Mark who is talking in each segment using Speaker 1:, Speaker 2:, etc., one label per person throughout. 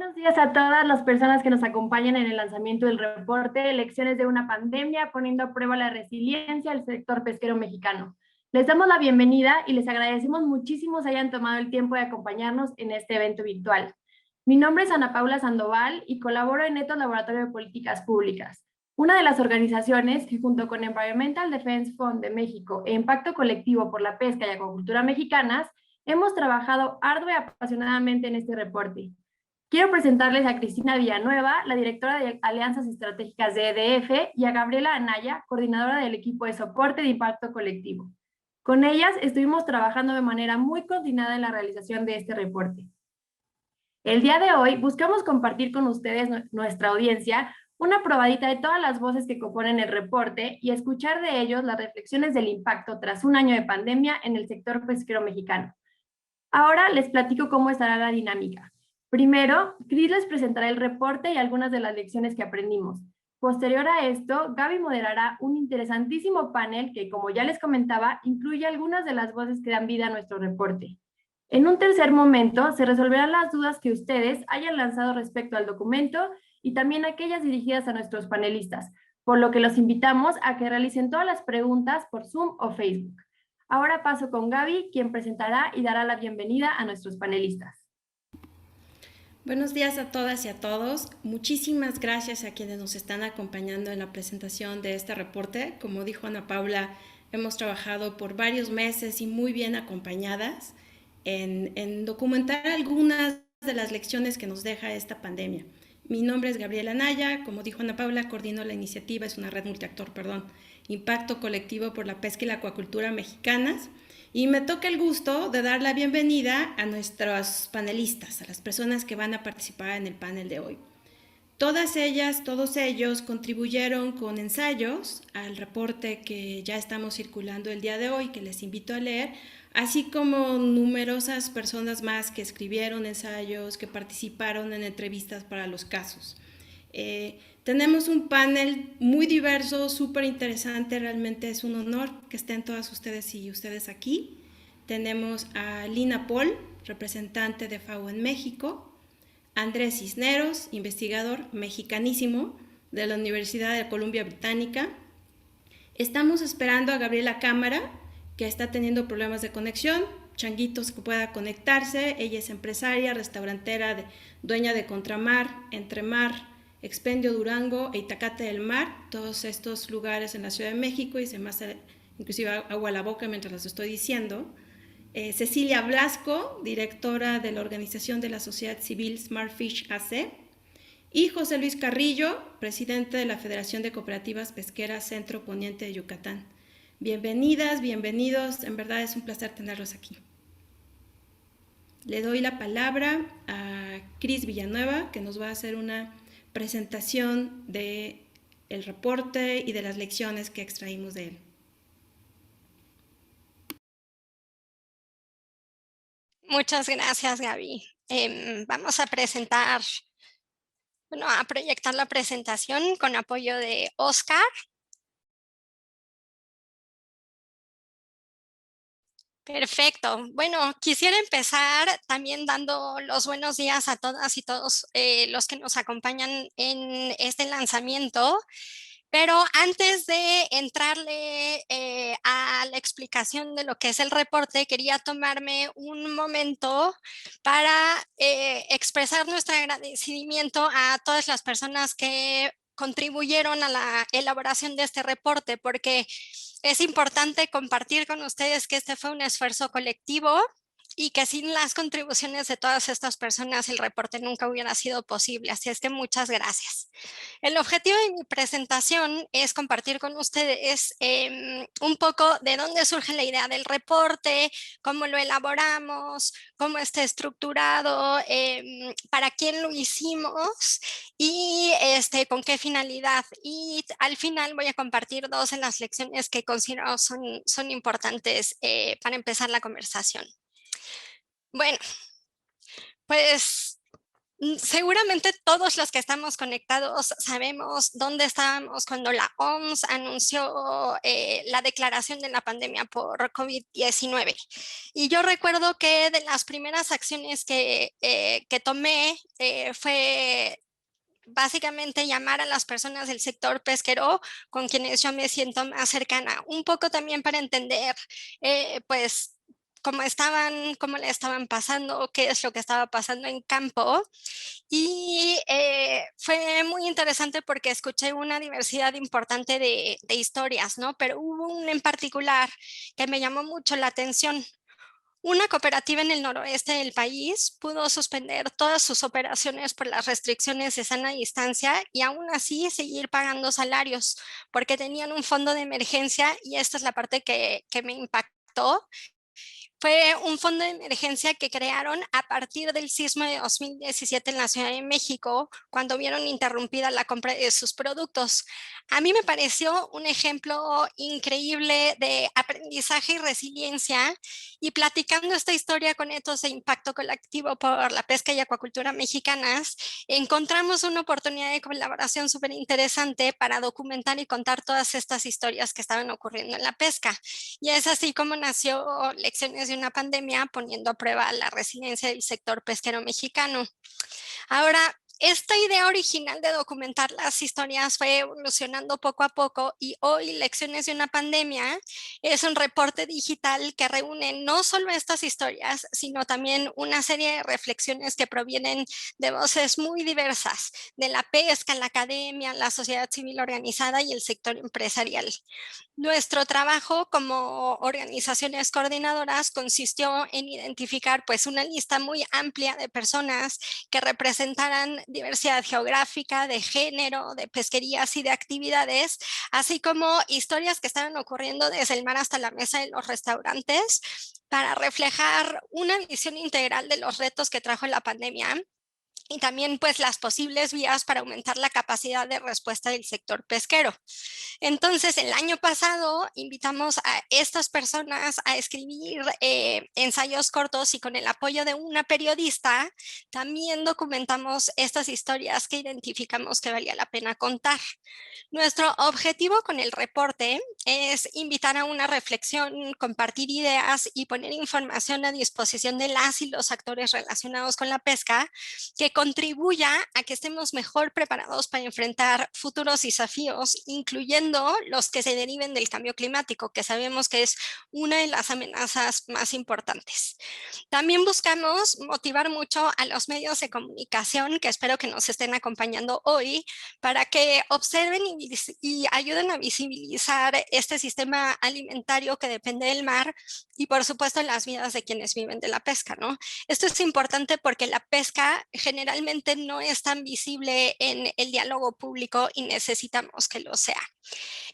Speaker 1: Buenos días a todas las personas que nos acompañan en el lanzamiento del reporte Lecciones de una pandemia, poniendo a prueba la resiliencia del sector pesquero mexicano. Les damos la bienvenida y les agradecemos muchísimo se hayan tomado el tiempo de acompañarnos en este evento virtual. Mi nombre es Ana Paula Sandoval y colaboro en ETO Laboratorio de Políticas Públicas, una de las organizaciones que junto con Environmental Defense Fund de México e Impacto Colectivo por la Pesca y Acuacultura Mexicanas, hemos trabajado arduo y apasionadamente en este reporte. Quiero presentarles a Cristina Villanueva, la directora de Alianzas Estratégicas de EDF, y a Gabriela Anaya, coordinadora del equipo de soporte de impacto colectivo. Con ellas estuvimos trabajando de manera muy coordinada en la realización de este reporte. El día de hoy buscamos compartir con ustedes, nuestra audiencia, una probadita de todas las voces que componen el reporte y escuchar de ellos las reflexiones del impacto tras un año de pandemia en el sector pesquero mexicano. Ahora les platico cómo estará la dinámica. Primero, Cris les presentará el reporte y algunas de las lecciones que aprendimos. Posterior a esto, Gaby moderará un interesantísimo panel que, como ya les comentaba, incluye algunas de las voces que dan vida a nuestro reporte. En un tercer momento, se resolverán las dudas que ustedes hayan lanzado respecto al documento y también aquellas dirigidas a nuestros panelistas, por lo que los invitamos a que realicen todas las preguntas por Zoom o Facebook. Ahora paso con Gaby, quien presentará y dará la bienvenida a nuestros panelistas.
Speaker 2: Buenos días a todas y a todos. Muchísimas gracias a quienes nos están acompañando en la presentación de este reporte. Como dijo Ana Paula, hemos trabajado por varios meses y muy bien acompañadas en documentar algunas de las lecciones que nos deja esta pandemia. Mi nombre es Gabriela Anaya, como dijo Ana Paula, coordino la iniciativa, es una red multiactor, Impacto Colectivo por la Pesca y la Acuacultura Mexicanas. Y me toca el gusto de dar la bienvenida a nuestros panelistas, a las personas que van a participar en el panel de hoy. Todas ellas, todos ellos contribuyeron con ensayos al reporte que ya estamos circulando el día de hoy, que les invito a leer, así como numerosas personas más que escribieron ensayos, que participaron en entrevistas para los casos. Tenemos un panel muy diverso, súper interesante, realmente es un honor que estén todas ustedes y ustedes aquí. Tenemos a Lina Paul, representante de FAO en México, Andrés Cisneros, investigador mexicanísimo de la Universidad de Columbia Británica. Estamos esperando a Gabriela Cámara, que está teniendo problemas de conexión, changuitos que pueda conectarse. Ella es empresaria, restaurantera, dueña de Contramar, Entremar, Expendio Durango e Itacate del Mar, todos estos lugares en la Ciudad de México, y se me hace inclusive agua a la boca mientras los estoy diciendo. Cecilia Blasco, directora de la organización de la sociedad civil Smartfish AC, y José Luis Carrillo, presidente de la Federación de Cooperativas Pesqueras Centro Poniente de Yucatán. Bienvenidas, bienvenidos, en verdad es un placer tenerlos aquí. Le doy la palabra a Cris Villanueva, que nos va a hacer una presentación del reporte y de las lecciones que extraímos de él.
Speaker 3: Muchas gracias, Gaby. Vamos a presentar, a proyectar la presentación con apoyo de Oscar. Perfecto. Bueno, quisiera empezar también dando los buenos días a todas y todos los que nos acompañan en este lanzamiento. Pero antes de entrarle a la explicación de lo que es el reporte, quería tomarme un momento para expresar nuestro agradecimiento a todas las personas que contribuyeron a la elaboración de este reporte, porque es importante compartir con ustedes que este fue un esfuerzo colectivo y que sin las contribuciones de todas estas personas el reporte nunca hubiera sido posible. Así es que muchas gracias. El objetivo de mi presentación es compartir con ustedes un poco de dónde surge la idea del reporte, cómo lo elaboramos, cómo está estructurado, para quién lo hicimos y con qué finalidad. Y al final voy a compartir dos de las lecciones que considero son importantes para empezar la conversación. Bueno, pues Seguramente todos los que estamos conectados sabemos dónde estábamos cuando la OMS anunció la declaración de la pandemia por COVID-19. Y yo recuerdo que de las primeras acciones que tomé fue básicamente llamar a las personas del sector pesquero con quienes yo me siento más cercana, un poco también para entender, pues, cómo le estaban pasando, qué es lo que estaba pasando en campo. Y fue muy interesante porque escuché una diversidad importante de historias, ¿no? Pero hubo una en particular que me llamó mucho la atención. Una cooperativa en el noroeste del país pudo suspender todas sus operaciones por las restricciones de sana distancia y aún así seguir pagando salarios porque tenían un fondo de emergencia y esta es la parte que me impactó. Fue un fondo de emergencia que crearon a partir del sismo de 2017 en la Ciudad de México, cuando vieron interrumpida la compra de sus productos. A mí me pareció un ejemplo increíble de aprendizaje y resiliencia, y platicando esta historia con Etos de Impacto Colectivo por la Pesca y Acuacultura Mexicanas, encontramos una oportunidad de colaboración súper interesante para documentar y contar todas estas historias que estaban ocurriendo en la pesca. Y es así como nació Lecciones de una pandemia, poniendo a prueba la resiliencia del sector pesquero mexicano. Ahora, esta idea original de documentar las historias fue evolucionando poco a poco y hoy Lecciones de una pandemia es un reporte digital que reúne no solo estas historias, sino también una serie de reflexiones que provienen de voces muy diversas, de la pesca, la academia, la sociedad civil organizada y el sector empresarial. Nuestro trabajo como organizaciones coordinadoras consistió en identificar pues una lista muy amplia de personas que representaran diversidad geográfica, de género, de pesquerías y de actividades, así como historias que estaban ocurriendo desde el mar hasta la mesa de los restaurantes para reflejar una visión integral de los retos que trajo la pandemia y también pues las posibles vías para aumentar la capacidad de respuesta del sector pesquero. Entonces, el año pasado invitamos a estas personas a escribir ensayos cortos y con el apoyo de una periodista también documentamos estas historias que identificamos que valía la pena contar. Nuestro objetivo con el reporte es invitar a una reflexión, compartir ideas y poner información a disposición de las y los actores relacionados con la pesca que contribuya a que estemos mejor preparados para enfrentar futuros desafíos, incluyendo los que se deriven del cambio climático, que sabemos que es una de las amenazas más importantes. También buscamos motivar mucho a los medios de comunicación, que espero que nos estén acompañando hoy, para que observen y ayuden a visibilizar este sistema alimentario que depende del mar y por supuesto las vidas de quienes viven de la pesca, ¿no? Esto es importante porque la pesca generalmente no es tan visible en el diálogo público y necesitamos que lo sea.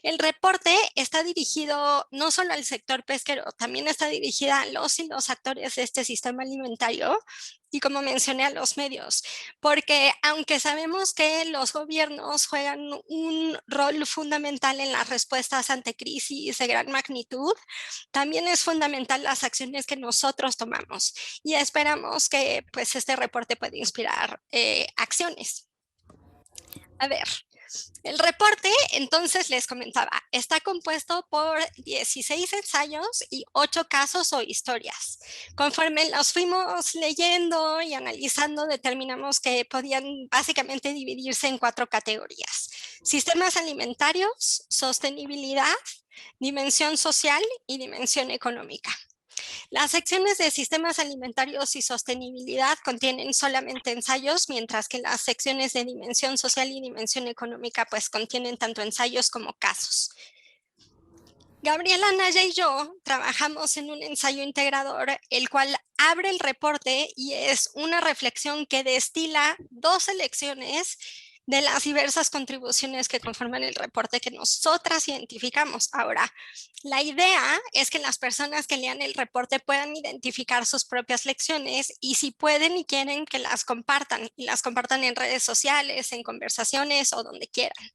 Speaker 3: El reporte está dirigido no solo al sector pesquero, también está dirigida a los y los actores de este sistema alimentario y, como mencioné, a los medios, porque aunque sabemos que los gobiernos juegan un rol fundamental en las respuestas ante crisis de gran magnitud, también es fundamental las acciones que nosotros tomamos y esperamos que pues este reporte pueda inspirar acciones. A ver, el reporte, entonces les comentaba, está compuesto por 16 ensayos y 8 casos o historias. Conforme los fuimos leyendo y analizando, determinamos que podían básicamente dividirse en 4 categorías: sistemas alimentarios, sostenibilidad, dimensión social y dimensión económica. Las secciones de sistemas alimentarios y sostenibilidad contienen solamente ensayos, mientras que las secciones de dimensión social y dimensión económica pues contienen tanto ensayos como casos. Gabriela Naya y yo trabajamos en un ensayo integrador, el cual abre el reporte y es una reflexión que destila 2 lecciones de las diversas contribuciones que conforman el reporte que nosotras identificamos. Ahora, la idea es que las personas que lean el reporte puedan identificar sus propias lecciones y, si pueden y quieren, que las compartan, y las compartan en redes sociales, en conversaciones o donde quieran.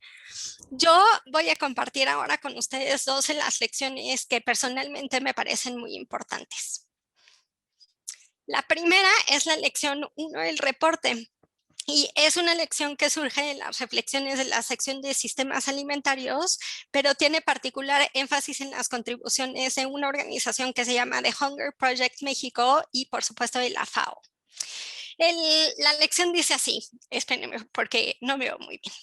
Speaker 3: Yo voy a compartir ahora con ustedes 2 de las lecciones que personalmente me parecen muy importantes. La primera es la lección 1 del reporte. Y es una lección que surge en las reflexiones de la sección de sistemas alimentarios, pero tiene particular énfasis en las contribuciones de una organización que se llama The Hunger Project México y por supuesto de la FAO. La lección dice así, espérenme porque no me veo muy bien.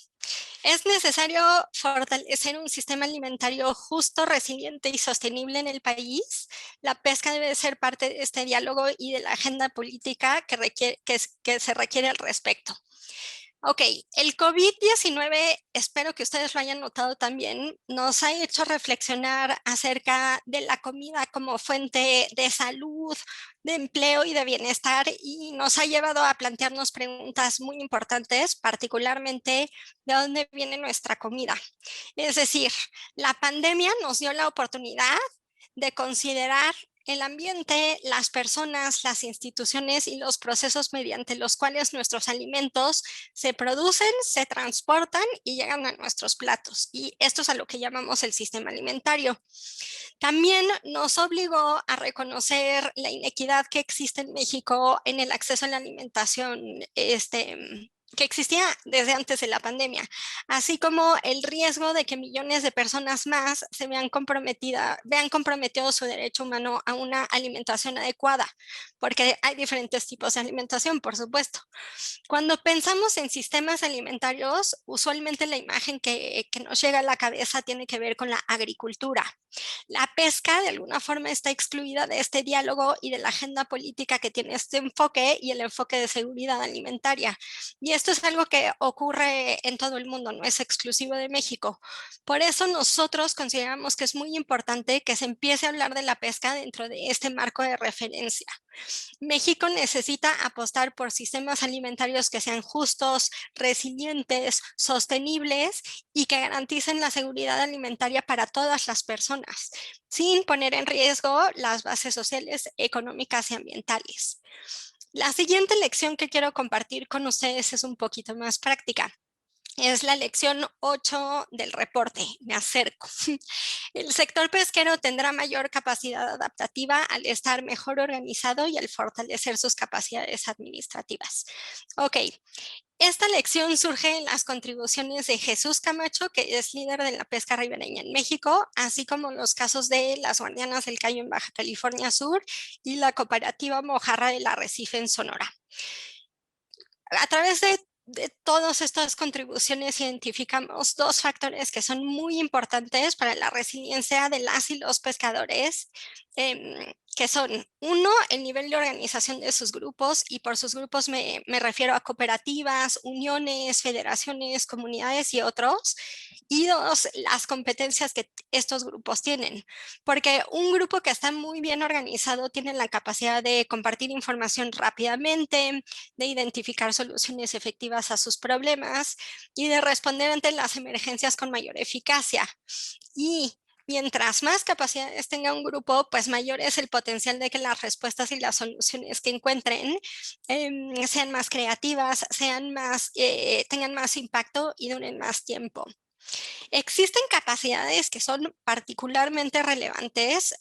Speaker 3: Es necesario fortalecer un sistema alimentario justo, resiliente y sostenible en el país. La pesca debe ser parte de este diálogo y de la agenda política que se requiere al respecto. Ok, el COVID-19, espero que ustedes lo hayan notado también, nos ha hecho reflexionar acerca de la comida como fuente de salud, de empleo y de bienestar y nos ha llevado a plantearnos preguntas muy importantes, particularmente de dónde viene nuestra comida. Es decir, la pandemia nos dio la oportunidad de considerar el ambiente, las personas, las instituciones y los procesos mediante los cuales nuestros alimentos se producen, se transportan y llegan a nuestros platos. Y esto es a lo que llamamos el sistema alimentario. También nos obligó a reconocer la inequidad que existe en México en el acceso a la alimentación, que existía desde antes de la pandemia, así como el riesgo de que millones de personas más vean comprometido su derecho humano a una alimentación adecuada, porque hay diferentes tipos de alimentación, por supuesto. Cuando pensamos en sistemas alimentarios, usualmente la imagen que nos llega a la cabeza tiene que ver con la agricultura. La pesca de alguna forma está excluida de este diálogo y de la agenda política que tiene este enfoque y el enfoque de seguridad alimentaria. Y esto es algo que ocurre en todo el mundo, no es exclusivo de México. Por eso nosotros consideramos que es muy importante que se empiece a hablar de la pesca dentro de este marco de referencia. México necesita apostar por sistemas alimentarios que sean justos, resilientes, sostenibles y que garanticen la seguridad alimentaria para todas las personas, sin poner en riesgo las bases sociales, económicas y ambientales. La siguiente lección que quiero compartir con ustedes es un poquito más práctica. Es la lección 8 del reporte, me acerco. El sector pesquero tendrá mayor capacidad adaptativa al estar mejor organizado y al fortalecer sus capacidades administrativas. Ok, esta lección surge en las contribuciones de Jesús Camacho, que es líder de la pesca ribereña en México, así como los casos de las Guardianas del Cayo en Baja California Sur y la cooperativa Mojarra del Arrecife en Sonora. A través de todas estas contribuciones identificamos dos factores que son muy importantes para la resiliencia de las y los pescadores, que son, uno, el nivel de organización de sus grupos, y por sus grupos me refiero a cooperativas, uniones, federaciones, comunidades y otros, y dos, las competencias que estos grupos tienen, porque un grupo que está muy bien organizado tiene la capacidad de compartir información rápidamente, de identificar soluciones efectivas a sus problemas y de responder ante las emergencias con mayor eficacia. Y mientras más capacidades tenga un grupo, pues mayor es el potencial de que las respuestas y las soluciones que encuentren sean más creativas, tengan más impacto y duren más tiempo. Existen capacidades que son particularmente relevantes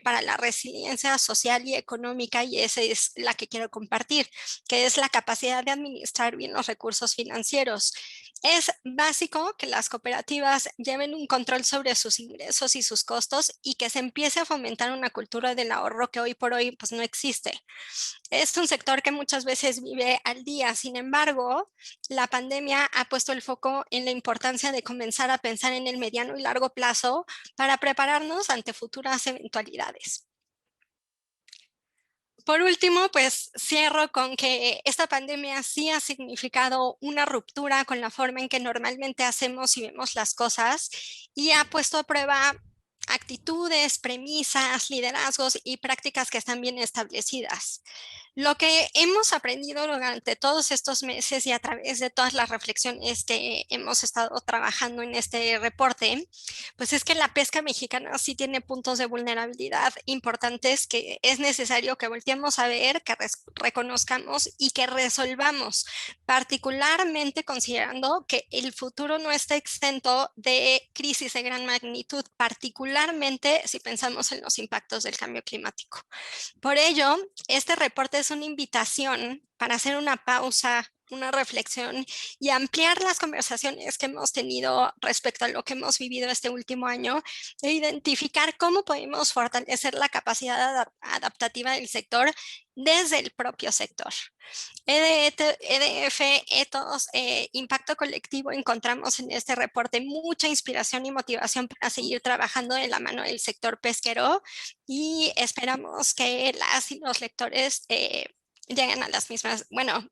Speaker 3: para la resiliencia social y económica, y esa es la que quiero compartir, que es la capacidad de administrar bien los recursos financieros. Es básico que las cooperativas lleven un control sobre sus ingresos y sus costos y que se empiece a fomentar una cultura del ahorro que hoy por hoy pues, no existe. Es un sector que muchas veces vive al día. Sin embargo, la pandemia ha puesto el foco en la importancia de comenzar a pensar en el mediano y largo plazo para prepararnos ante futuras eventualidades. Por último, pues cierro con que esta pandemia sí ha significado una ruptura con la forma en que normalmente hacemos y vemos las cosas y ha puesto a prueba actitudes, premisas, liderazgos y prácticas que están bien establecidas. Lo que hemos aprendido durante todos estos meses y a través de todas las reflexiones que hemos estado trabajando en este reporte, pues es que la pesca mexicana sí tiene puntos de vulnerabilidad importantes que es necesario que volteemos a ver, que reconozcamos y que resolvamos, particularmente considerando que el futuro no está exento de crisis de gran magnitud, particularmente si pensamos en los impactos del cambio climático. Por ello, este reporte es una invitación para hacer una pausa, una reflexión y ampliar las conversaciones que hemos tenido respecto a lo que hemos vivido este último año e identificar cómo podemos fortalecer la capacidad adaptativa del sector desde el propio sector. EDF, Ethos, Impacto Colectivo, encontramos en este reporte mucha inspiración y motivación para seguir trabajando de la mano del sector pesquero y esperamos que las y los lectores lleguen a las mismas, bueno,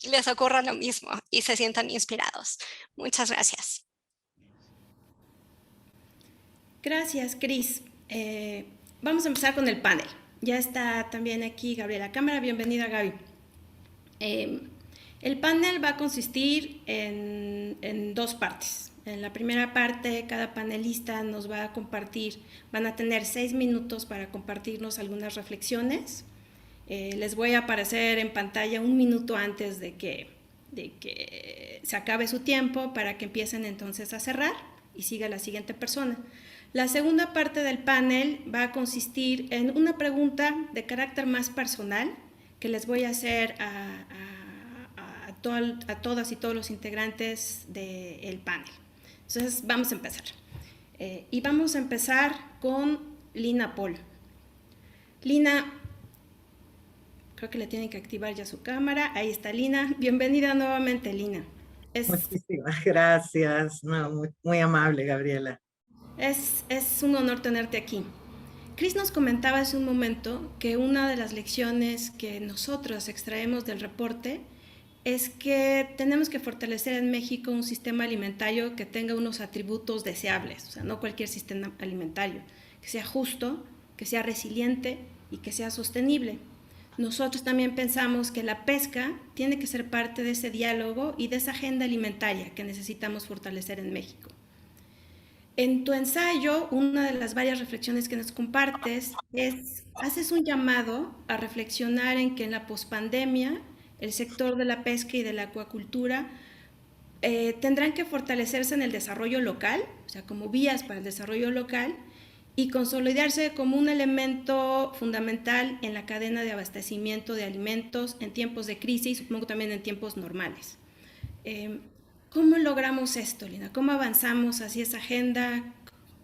Speaker 3: les ocurra lo mismo y se sientan inspirados. Muchas gracias.
Speaker 2: Gracias, Cris. Vamos a empezar con el panel. Ya está también aquí Gabriela Cámara. Bienvenida, Gaby. El panel va a consistir en dos partes. En la primera parte, cada panelista nos va a compartir, van a tener 6 minutos para compartirnos algunas reflexiones. Les voy a aparecer en pantalla 1 minuto antes de que se acabe su tiempo para que empiecen entonces a cerrar y siga la siguiente persona. La segunda parte del panel va a consistir en una pregunta de carácter más personal que les voy a hacer a todas y todos los integrantes del panel. Entonces vamos a empezar. Y vamos a empezar con Lina Pol. Lina, creo que le tienen que activar ya su cámara. Ahí está Lina. Bienvenida nuevamente, Lina.
Speaker 4: Muchísimas gracias. No, muy amable, Gabriela.
Speaker 2: Es un honor tenerte aquí. Cris nos comentaba hace un momento que una de las lecciones que nosotros extraemos del reporte es que tenemos que fortalecer en México un sistema alimentario que tenga unos atributos deseables, o sea, no cualquier sistema alimentario, que sea justo, que sea resiliente y que sea sostenible. Nosotros también pensamos que la pesca tiene que ser parte de ese diálogo y de esa agenda alimentaria que necesitamos fortalecer en México. En tu ensayo, una de las varias reflexiones que nos compartes es, haces un llamado a reflexionar en que en la pospandemia el sector de la pesca y de la acuacultura tendrán que fortalecerse en el desarrollo local, o sea, como vías para el desarrollo local, y consolidarse como un elemento fundamental en la cadena de abastecimiento de alimentos en tiempos de crisis, supongo también en tiempos normales. ¿Cómo logramos esto, Lina? ¿Cómo avanzamos hacia esa agenda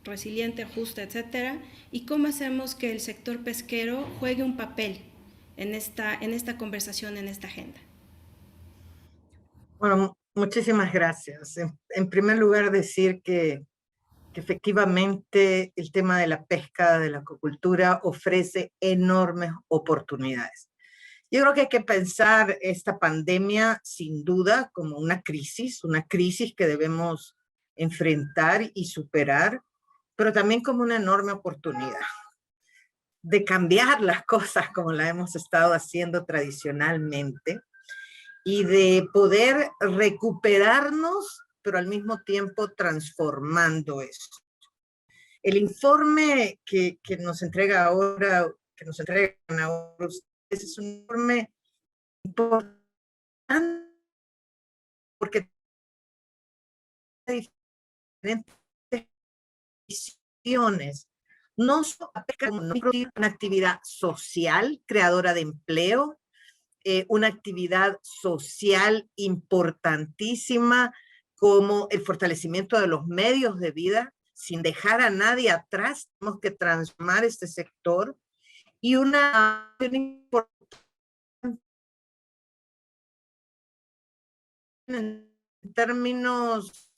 Speaker 2: resiliente, justa, etcétera? ¿Y cómo hacemos que el sector pesquero juegue un papel en esta conversación, en esta agenda?
Speaker 4: Bueno, muchísimas gracias. En primer lugar, decir que efectivamente el tema de la pesca, de la acuacultura, ofrece enormes oportunidades. Yo creo que hay que pensar esta pandemia sin duda como una crisis que debemos enfrentar y superar, pero también como una enorme oportunidad de cambiar las cosas como la hemos estado haciendo tradicionalmente y de poder recuperarnos, pero al mismo tiempo transformando esto. El informe que nos entregan ahora ustedes, es un informe importante porque diferentes visiones. No solo como una actividad social, creadora de empleo, una actividad social importantísima como el fortalecimiento de los medios de vida, sin dejar a nadie atrás, tenemos que transformar este sector, y una importante en términos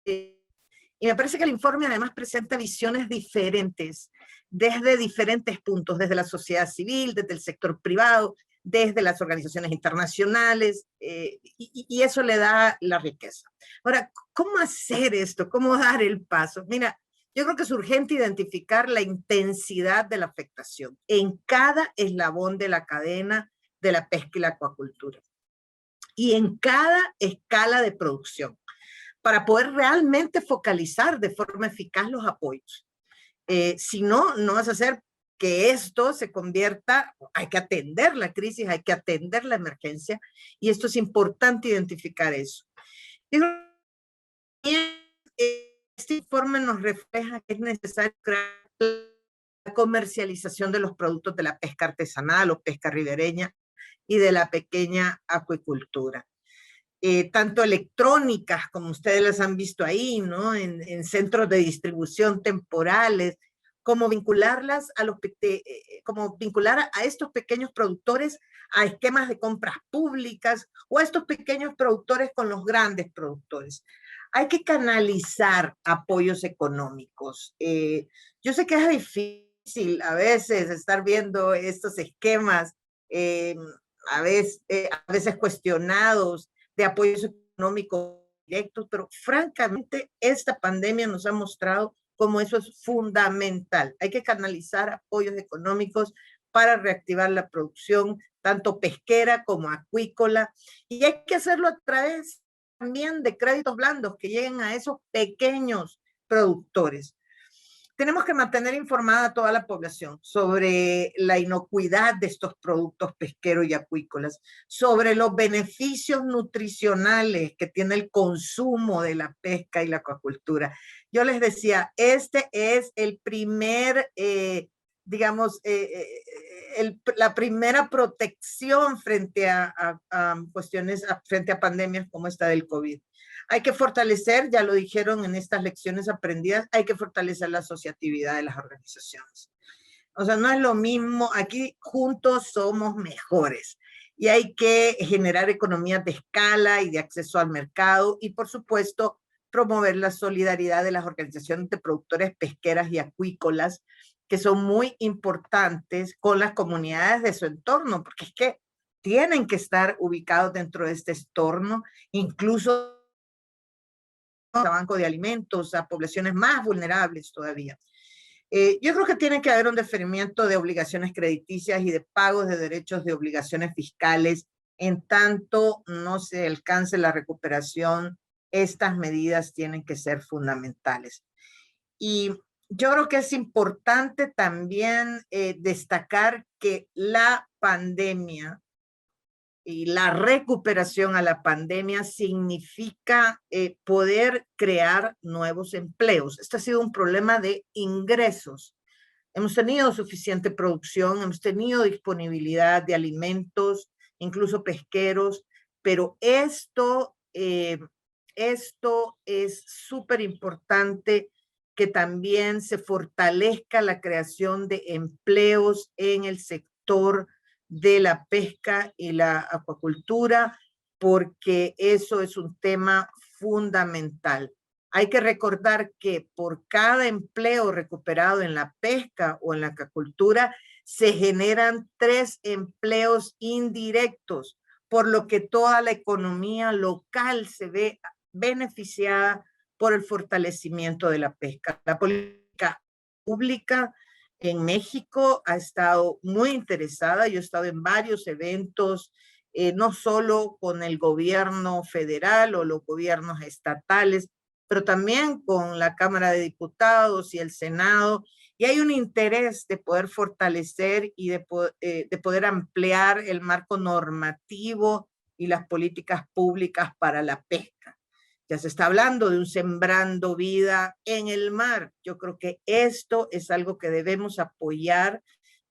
Speaker 4: y me parece que el informe además presenta visiones diferentes, desde diferentes puntos, desde la sociedad civil, desde el sector privado, desde las organizaciones internacionales, y eso le da la riqueza. Ahora, ¿cómo hacer esto? ¿Cómo dar el paso? Mira, yo creo que es urgente identificar la intensidad de la afectación en cada eslabón de la cadena de la pesca y la acuacultura, y en cada escala de producción, para poder realmente focalizar de forma eficaz los apoyos. Si no, no vas a hacer que esto se convierta, hay que atender la crisis, hay que atender la emergencia, y esto es importante identificar eso. Este informe nos refleja que es necesario crear la comercialización de los productos de la pesca artesanal o pesca ribereña y de la pequeña acuicultura. Tanto electrónicas, como ustedes las han visto ahí, ¿no? En centros de distribución temporales, como vincularlas como vincular a estos pequeños productores a esquemas de compras públicas o a estos pequeños productores con los grandes productores. Hay que canalizar apoyos económicos. Yo sé que es difícil a veces estar viendo estos esquemas, a veces cuestionados, de apoyos económicos directos, pero francamente esta pandemia nos ha mostrado cómo eso es fundamental. Hay que canalizar apoyos económicos para reactivar la producción, tanto pesquera como acuícola, y hay que hacerlo a través también de créditos blandos que lleguen a esos pequeños productores. Tenemos que mantener informada a toda la población sobre la inocuidad de estos productos pesqueros y acuícolas, sobre los beneficios nutricionales que tiene el consumo de la pesca y la acuacultura. Yo les decía, este es el primer, la primera protección frente a cuestiones, frente a pandemias como esta del COVID. Hay que fortalecer, ya lo dijeron en estas lecciones aprendidas, hay que fortalecer la asociatividad de las organizaciones. O sea, no es lo mismo, aquí juntos somos mejores y hay que generar economías de escala y de acceso al mercado y, por supuesto, promover la solidaridad de las organizaciones de productores pesqueras y acuícolas, que son muy importantes con las comunidades de su entorno, porque es que tienen que estar ubicados dentro de este entorno, incluso a banco de alimentos, a poblaciones más vulnerables todavía. Yo creo que tiene que haber un deferimiento de obligaciones crediticias y de pagos de derechos de obligaciones fiscales en tanto no se alcance la recuperación. Estas medidas tienen que ser fundamentales. Y yo creo que es importante también destacar que la pandemia y la recuperación a la pandemia significa poder crear nuevos empleos. Este ha sido un problema de ingresos. Hemos tenido suficiente producción, hemos tenido disponibilidad de alimentos, incluso pesqueros, pero esto es súper importante, que también se fortalezca la creación de empleos en el sector de la pesca y la acuacultura, porque eso es un tema fundamental. Hay que recordar que por cada empleo recuperado en la pesca o en la acuacultura, se generan 3 empleos indirectos, por lo que toda la economía local se ve beneficiada por el fortalecimiento de la pesca. La política pública en México ha estado muy interesada. Yo he estado en varios eventos, no solo con el gobierno federal o los gobiernos estatales, pero también con la Cámara de Diputados y el Senado, y hay un interés de poder fortalecer y de poder ampliar el marco normativo y las políticas públicas para la pesca. Ya se está hablando de un sembrando vida en el mar. Yo creo que esto es algo que debemos apoyar.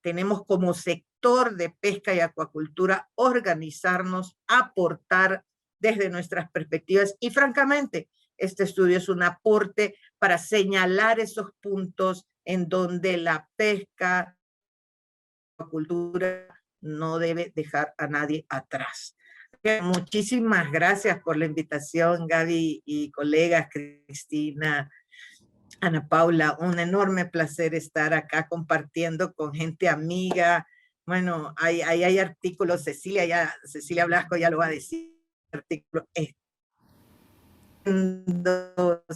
Speaker 4: Tenemos como sector de pesca y acuacultura organizarnos, aportar desde nuestras perspectivas y francamente este estudio es un aporte para señalar esos puntos en donde la pesca y la acuacultura no debe dejar a nadie atrás. Muchísimas gracias por la invitación, Gaby y colegas, Cristina, Ana Paula. Un enorme placer estar acá compartiendo con gente amiga. Bueno, hay artículos, Cecilia Blasco ya lo va a decir, artículos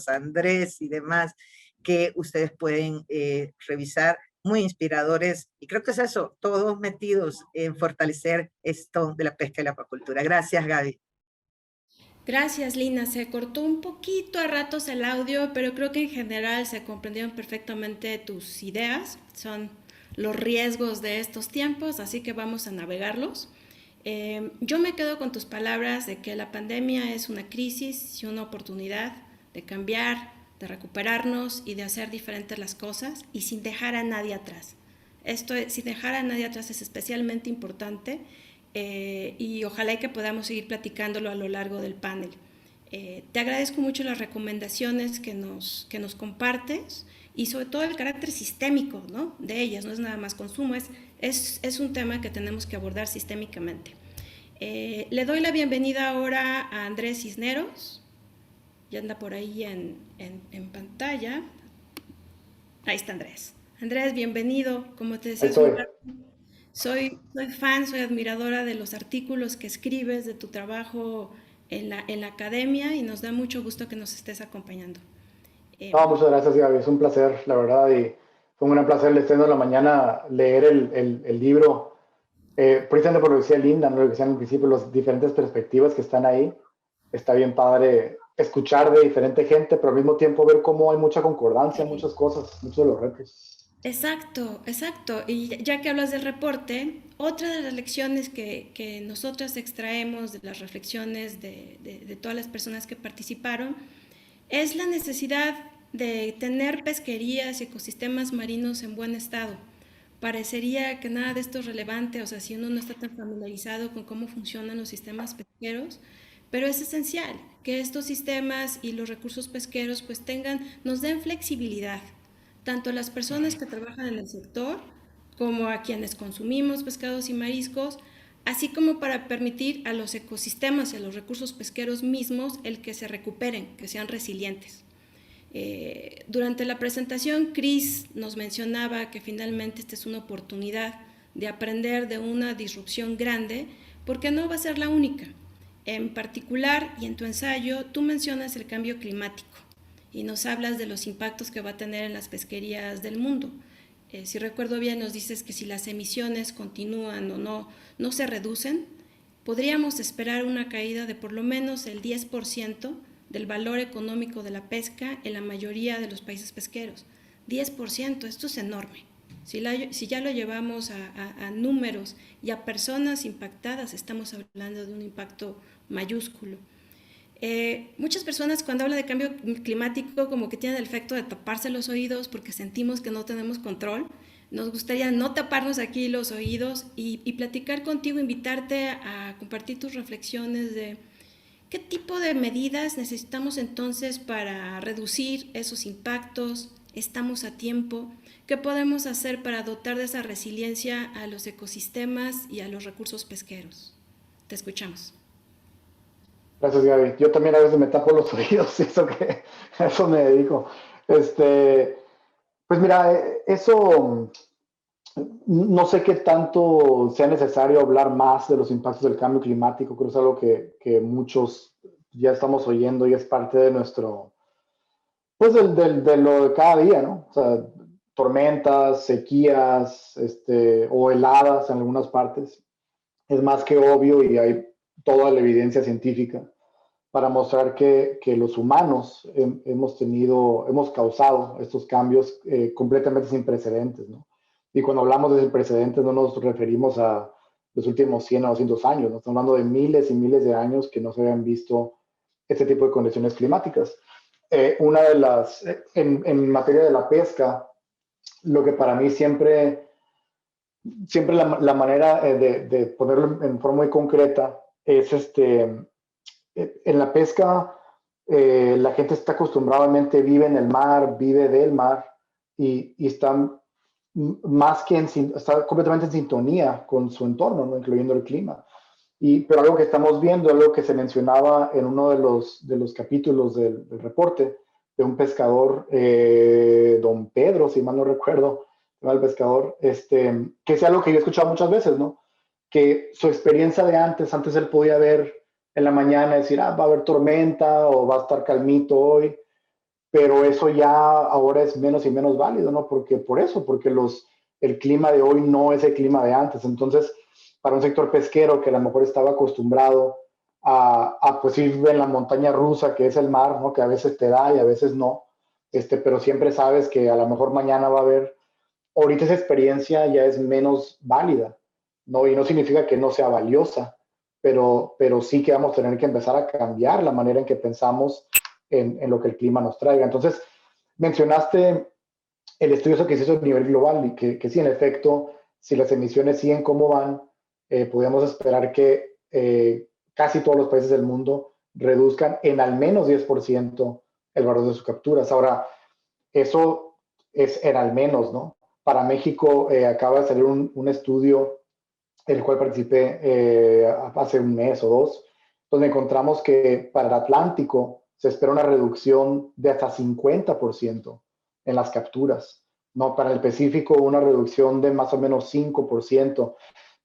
Speaker 4: Andrés y demás, que ustedes pueden revisar, muy inspiradores, y creo que es eso, todos metidos en fortalecer esto de la pesca y la acuacultura. Gracias, Gaby.
Speaker 2: Gracias, Lina. Se cortó un poquito a ratos el audio, pero creo que en general se comprendieron perfectamente tus ideas. Son los riesgos de estos tiempos, así que vamos a navegarlos. Yo me quedo con tus palabras de que la pandemia es una crisis y una oportunidad de cambiar, de recuperarnos y de hacer diferentes las cosas y sin dejar a nadie atrás. Sin dejar a nadie atrás es especialmente importante y ojalá que podamos seguir platicándolo a lo largo del panel. Te agradezco mucho las recomendaciones que nos compartes y sobre todo el carácter sistémico, ¿no?, de ellas. No es nada más consumo, es un tema que tenemos que abordar sistémicamente. Le doy la bienvenida ahora a Andrés Cisneros. Ya anda por ahí en pantalla. Ahí está Andrés. Andrés, bienvenido. Como te decía, soy fan, soy admiradora de los artículos que escribes, de tu trabajo en la academia, y nos da mucho gusto que nos estés acompañando.
Speaker 5: Muchas gracias, Gaby. Es un placer, la verdad, y fue un gran placer el estreno de la mañana leer el libro, precisamente por lo que decía Linda, ¿no?, lo que decían al principio, las diferentes perspectivas que están ahí. Está bien padre escuchar de diferente gente, pero al mismo tiempo ver cómo hay mucha concordancia en muchas cosas, muchos de los retos.
Speaker 2: Exacto. Y ya que hablas del reporte, otra de las lecciones que nosotras extraemos de las reflexiones de todas las personas que participaron es la necesidad de tener pesquerías y ecosistemas marinos en buen estado. Parecería que nada de esto es relevante, o sea, si uno no está tan familiarizado con cómo funcionan los sistemas pesqueros, pero es esencial que estos sistemas y los recursos pesqueros pues nos den flexibilidad, tanto a las personas que trabajan en el sector como a quienes consumimos pescados y mariscos, así como para permitir a los ecosistemas y a los recursos pesqueros mismos el que se recuperen, que sean resilientes. Durante la presentación, Chris nos mencionaba que finalmente esta es una oportunidad de aprender de una disrupción grande, porque no va a ser la única. En particular, y en tu ensayo, tú mencionas el cambio climático y nos hablas de los impactos que va a tener en las pesquerías del mundo. Si recuerdo bien, nos dices que si las emisiones continúan o no se reducen, podríamos esperar una caída de por lo menos el 10% del valor económico de la pesca en la mayoría de los países pesqueros. 10%, esto es enorme. Si ya lo llevamos a números y a personas impactadas, estamos hablando de un impacto mayúsculo. Muchas personas cuando hablan de cambio climático como que tienen el efecto de taparse los oídos porque sentimos que no tenemos control. Nos gustaría no taparnos aquí los oídos y platicar contigo, invitarte a compartir tus reflexiones de qué tipo de medidas necesitamos entonces para reducir esos impactos. ¿Estamos a tiempo? ¿Qué podemos hacer para dotar de esa resiliencia a los ecosistemas y a los recursos pesqueros? Te escuchamos.
Speaker 5: Gracias, Gaby. Yo también a veces me tapo los oídos, a eso me dedico. Pues mira, eso no sé qué tanto sea necesario hablar más de los impactos del cambio climático. Creo que es algo que muchos ya estamos oyendo y es parte de nuestro, pues de lo de cada día, ¿no? O sea, tormentas, sequías, o heladas en algunas partes. Es más que obvio y hay toda la evidencia científica para mostrar que los humanos hemos causado estos cambios completamente sin precedentes, ¿no? Y cuando hablamos de sin precedentes no nos referimos a los últimos 100 o 200 años, ¿no? Estamos hablando de miles y miles de años que no se habían visto este tipo de condiciones climáticas. Una de las, en materia de la pesca, lo que para mí siempre la manera de ponerlo en forma muy concreta es en la pesca la gente está acostumbradamente vive en el mar, vive del mar y está está completamente en sintonía con su entorno, ¿no?, incluyendo el clima. Pero algo que estamos viendo, algo que se mencionaba en uno de los capítulos del reporte de un pescador, don Pedro, si mal no recuerdo, el pescador, que es algo que yo he escuchado muchas veces, ¿no? Que su experiencia de antes él podía ver en la mañana decir, va a haber tormenta o va a estar calmito hoy, pero eso ya ahora es menos y menos válido, ¿no? Porque el clima de hoy no es el clima de antes. Entonces, para un sector pesquero que a lo mejor estaba acostumbrado a pues ir en la montaña rusa que es el mar, ¿no?, que a veces te da y a veces no, pero siempre sabes que a lo mejor mañana va a haber. Ahorita esa experiencia ya es menos válida, ¿no? Y no significa que no sea valiosa, pero sí que vamos a tener que empezar a cambiar la manera en que pensamos en lo que el clima nos traiga. Entonces, mencionaste el estudio que se hizo a nivel global y que sí, en efecto, si las emisiones siguen como van, podemos esperar que casi todos los países del mundo reduzcan en al menos 10% el valor de sus capturas. Ahora, eso es en al menos, ¿no? Para México acaba de salir un estudio, el cual participé hace un mes o dos, donde encontramos que para el Atlántico se espera una reducción de hasta 50% en las capturas, ¿no? Para el Pacífico una reducción de más o menos 5%.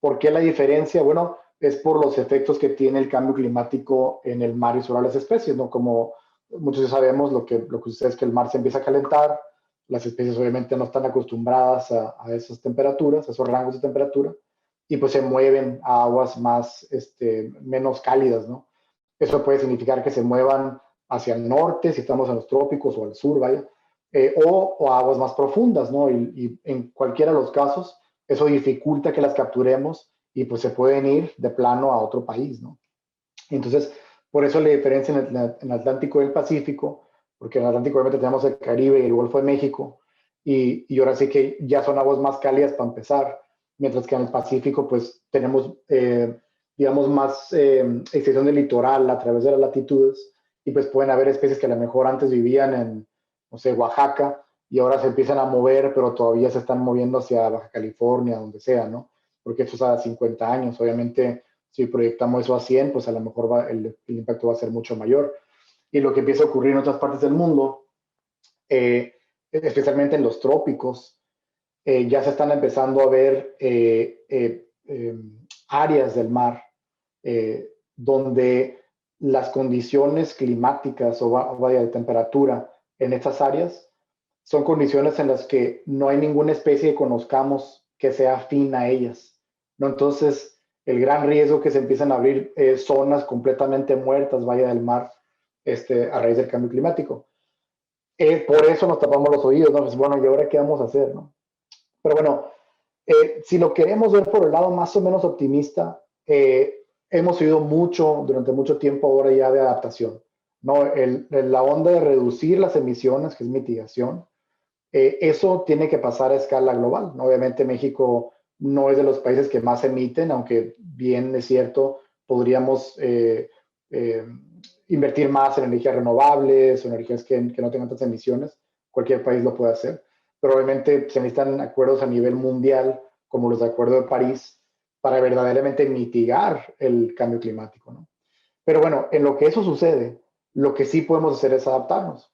Speaker 5: ¿Por qué la diferencia? Bueno, es por los efectos que tiene el cambio climático en el mar y sobre las especies, ¿no? Como muchos sabemos, lo que sucede es que el mar se empieza a calentar, las especies obviamente no están acostumbradas a esas temperaturas, a esos rangos de temperatura, y pues se mueven a aguas más, menos cálidas, ¿no? Eso puede significar que se muevan hacia el norte, si estamos en los trópicos, o al sur, vaya, o a aguas más profundas, ¿no? Y en cualquiera de los casos, eso dificulta que las capturemos y pues se pueden ir de plano a otro país, ¿no? Entonces, por eso la diferencia en el Atlántico y el Pacífico, porque en el Atlántico obviamente tenemos el Caribe y el Golfo de México, y ahora sí que ya son aguas más cálidas para empezar, mientras que en el Pacífico pues tenemos, digamos, más extensión del litoral a través de las latitudes, y pues pueden haber especies que a lo mejor antes vivían en, no sé, Oaxaca, y ahora se empiezan a mover, pero todavía se están moviendo hacia Baja California, donde sea, ¿no? Porque esto es a 50 años, obviamente si proyectamos eso a 100, pues a lo mejor el impacto va a ser mucho mayor. Y lo que empieza a ocurrir en otras partes del mundo, especialmente en los trópicos, ya se están empezando a ver áreas del mar donde las condiciones climáticas o vaya de temperatura en estas áreas son condiciones en las que no hay ninguna especie que conozcamos que sea afín a ellas, ¿no? Entonces, el gran riesgo que se empiezan a abrir zonas completamente muertas, vaya del mar, a raíz del cambio climático. Por eso nos tapamos los oídos, ¿no? Pues, bueno, ¿y ahora qué vamos a hacer, no? Pero bueno, si lo queremos ver por el lado más o menos optimista, hemos oído mucho, durante mucho tiempo ahora ya de adaptación, ¿no? La onda de reducir las emisiones, que es mitigación, eso tiene que pasar a escala global, ¿no? Obviamente México no es de los países que más emiten, aunque bien es cierto, podríamos invertir más en energías renovables o energías que no tengan tantas emisiones. Cualquier país lo puede hacer, pero obviamente se necesitan acuerdos a nivel mundial, como los de Acuerdo de París, para verdaderamente mitigar el cambio climático, ¿no? Pero bueno, en lo que eso sucede, lo que sí podemos hacer es adaptarnos.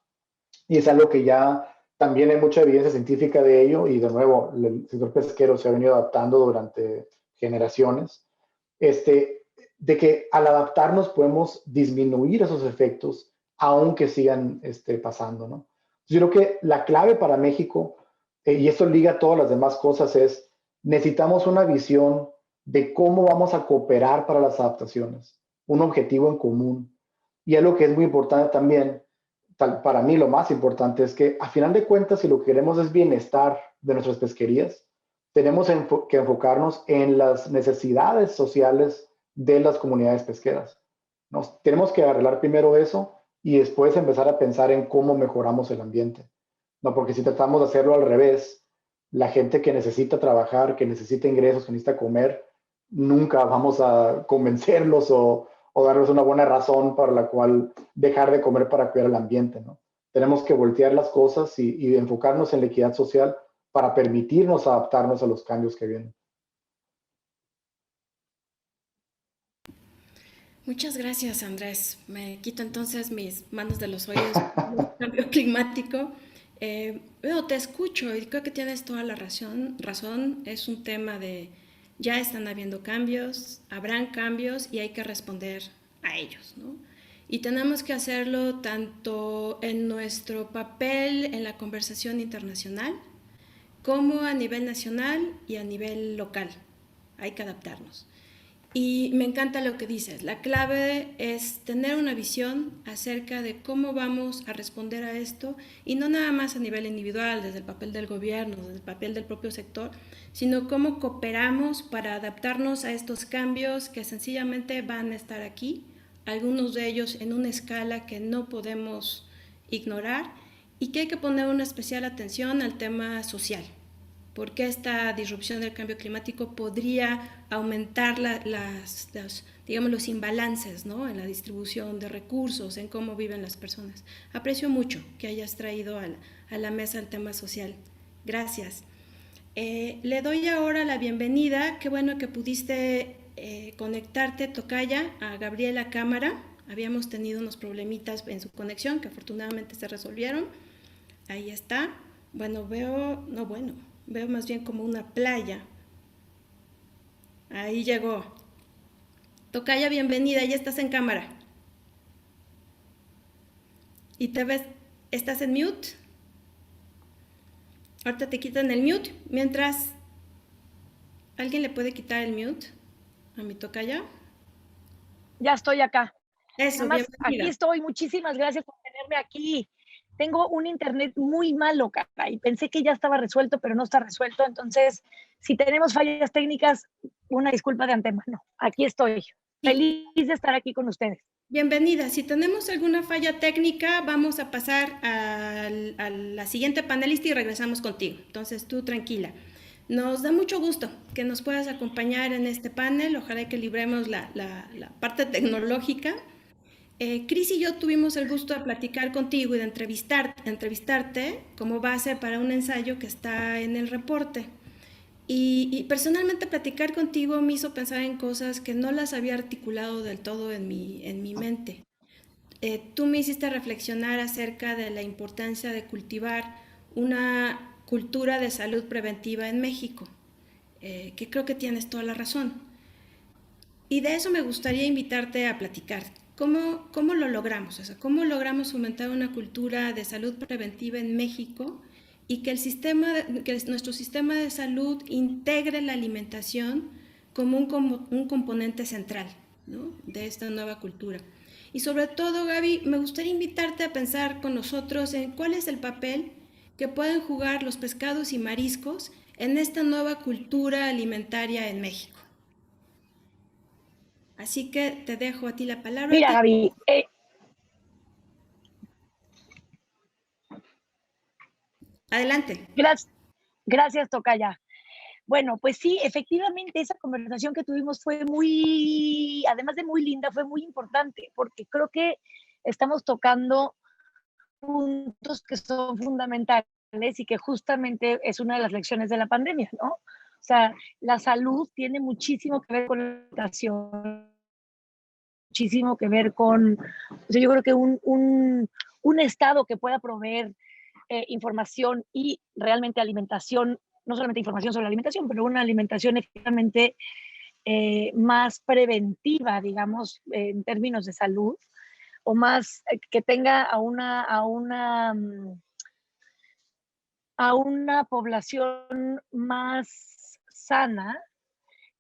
Speaker 5: Y es algo que ya también hay mucha evidencia científica de ello, y de nuevo, el sector pesquero se ha venido adaptando durante generaciones, de que al adaptarnos podemos disminuir esos efectos, aunque sigan pasando, ¿no? Yo creo que la clave para México, y esto liga a todas las demás cosas, es necesitamos una visión de cómo vamos a cooperar para las adaptaciones, un objetivo en común. Y algo que es muy importante también, para mí lo más importante es que a final de cuentas, si lo que queremos es bienestar de nuestras pesquerías, tenemos que enfocarnos en las necesidades sociales de las comunidades pesqueras. Tenemos que arreglar primero eso y después empezar a pensar en cómo mejoramos el ambiente, ¿no? Porque si tratamos de hacerlo al revés, la gente que necesita trabajar, que necesita ingresos, que necesita comer, nunca vamos a convencerlos o darles una buena razón para la cual dejar de comer para cuidar el ambiente, ¿no? Tenemos que voltear las cosas y enfocarnos en la equidad social para permitirnos adaptarnos a los cambios que vienen.
Speaker 2: Muchas gracias, Andrés. Me quito entonces mis manos de los oídos por el cambio climático. Bueno, te escucho y creo que tienes toda la razón. Es un tema de ya están habiendo cambios, habrán cambios y hay que responder a ellos, ¿no? Y tenemos que hacerlo tanto en nuestro papel en la conversación internacional como a nivel nacional y a nivel local. Hay que adaptarnos. Y me encanta lo que dices. La clave es tener una visión acerca de cómo vamos a responder a esto, y no nada más a nivel individual, desde el papel del gobierno, desde el papel del propio sector, sino cómo cooperamos para adaptarnos a estos cambios que sencillamente van a estar aquí, algunos de ellos en una escala que no podemos ignorar, y que hay que poner una especial atención al tema social. porque esta disrupción del cambio climático podría aumentar digamos, los imbalances, ¿no?, en la distribución de recursos, en cómo viven las personas. Aprecio mucho que hayas traído a la mesa el tema social. Gracias. Le doy ahora la bienvenida. Qué bueno que pudiste conectarte, tocaya, a Gabriela Cámara. Habíamos tenido unos problemitas en su conexión que afortunadamente se resolvieron. Ahí está. Bueno, veo más bien como una playa. Ahí llegó. Tocaya, bienvenida, ya estás en cámara. ¿Y te ves? ¿Estás en mute? Ahorita te quitan el mute. Mientras, ¿alguien le puede quitar el mute a mi tocaya?
Speaker 6: Ya estoy acá.
Speaker 2: Eso,
Speaker 6: Nada más, aquí estoy. Muchísimas gracias por tenerme aquí. Tengo un internet muy malo, cara, y pensé que ya estaba resuelto, pero no está resuelto. Entonces, si tenemos fallas técnicas, una disculpa de antemano. Aquí estoy. Feliz de estar aquí con ustedes.
Speaker 2: Bienvenida. Si tenemos alguna falla técnica, vamos a pasar a la siguiente panelista y regresamos contigo. Entonces, tú tranquila. Nos da mucho gusto que nos puedas acompañar en este panel. Ojalá que libremos la parte tecnológica. Cris y yo tuvimos el gusto de platicar contigo y de entrevistarte como base para un ensayo que está en el reporte. Y personalmente platicar contigo me hizo pensar en cosas que no las había articulado del todo en mi mente. Tú me hiciste reflexionar acerca de la importancia de cultivar una cultura de salud preventiva en México, que creo que tienes toda la razón. Y de eso me gustaría invitarte a platicar. ¿Cómo lo logramos? O sea, ¿cómo logramos fomentar una cultura de salud preventiva en México y que nuestro sistema de salud integre la alimentación como un componente central, ¿no?, de esta nueva cultura? Y sobre todo, Gaby, me gustaría invitarte a pensar con nosotros en cuál es el papel que pueden jugar los pescados y mariscos en esta nueva cultura alimentaria en México. Así que te dejo a ti la palabra.
Speaker 6: Mira, Gaby,
Speaker 2: adelante.
Speaker 6: Gracias, tocaya. Bueno, pues sí, efectivamente esa conversación que tuvimos fue muy, además de muy linda, fue muy importante, porque creo que estamos tocando puntos que son fundamentales y que justamente es una de las lecciones de la pandemia, ¿no? O sea, la salud tiene muchísimo que ver con la alimentación, muchísimo que ver con, o sea, yo creo que un Estado que pueda proveer información y realmente alimentación, no solamente información sobre la alimentación, pero una alimentación efectivamente más preventiva, digamos, en términos de salud, o más que tenga a una población más sana.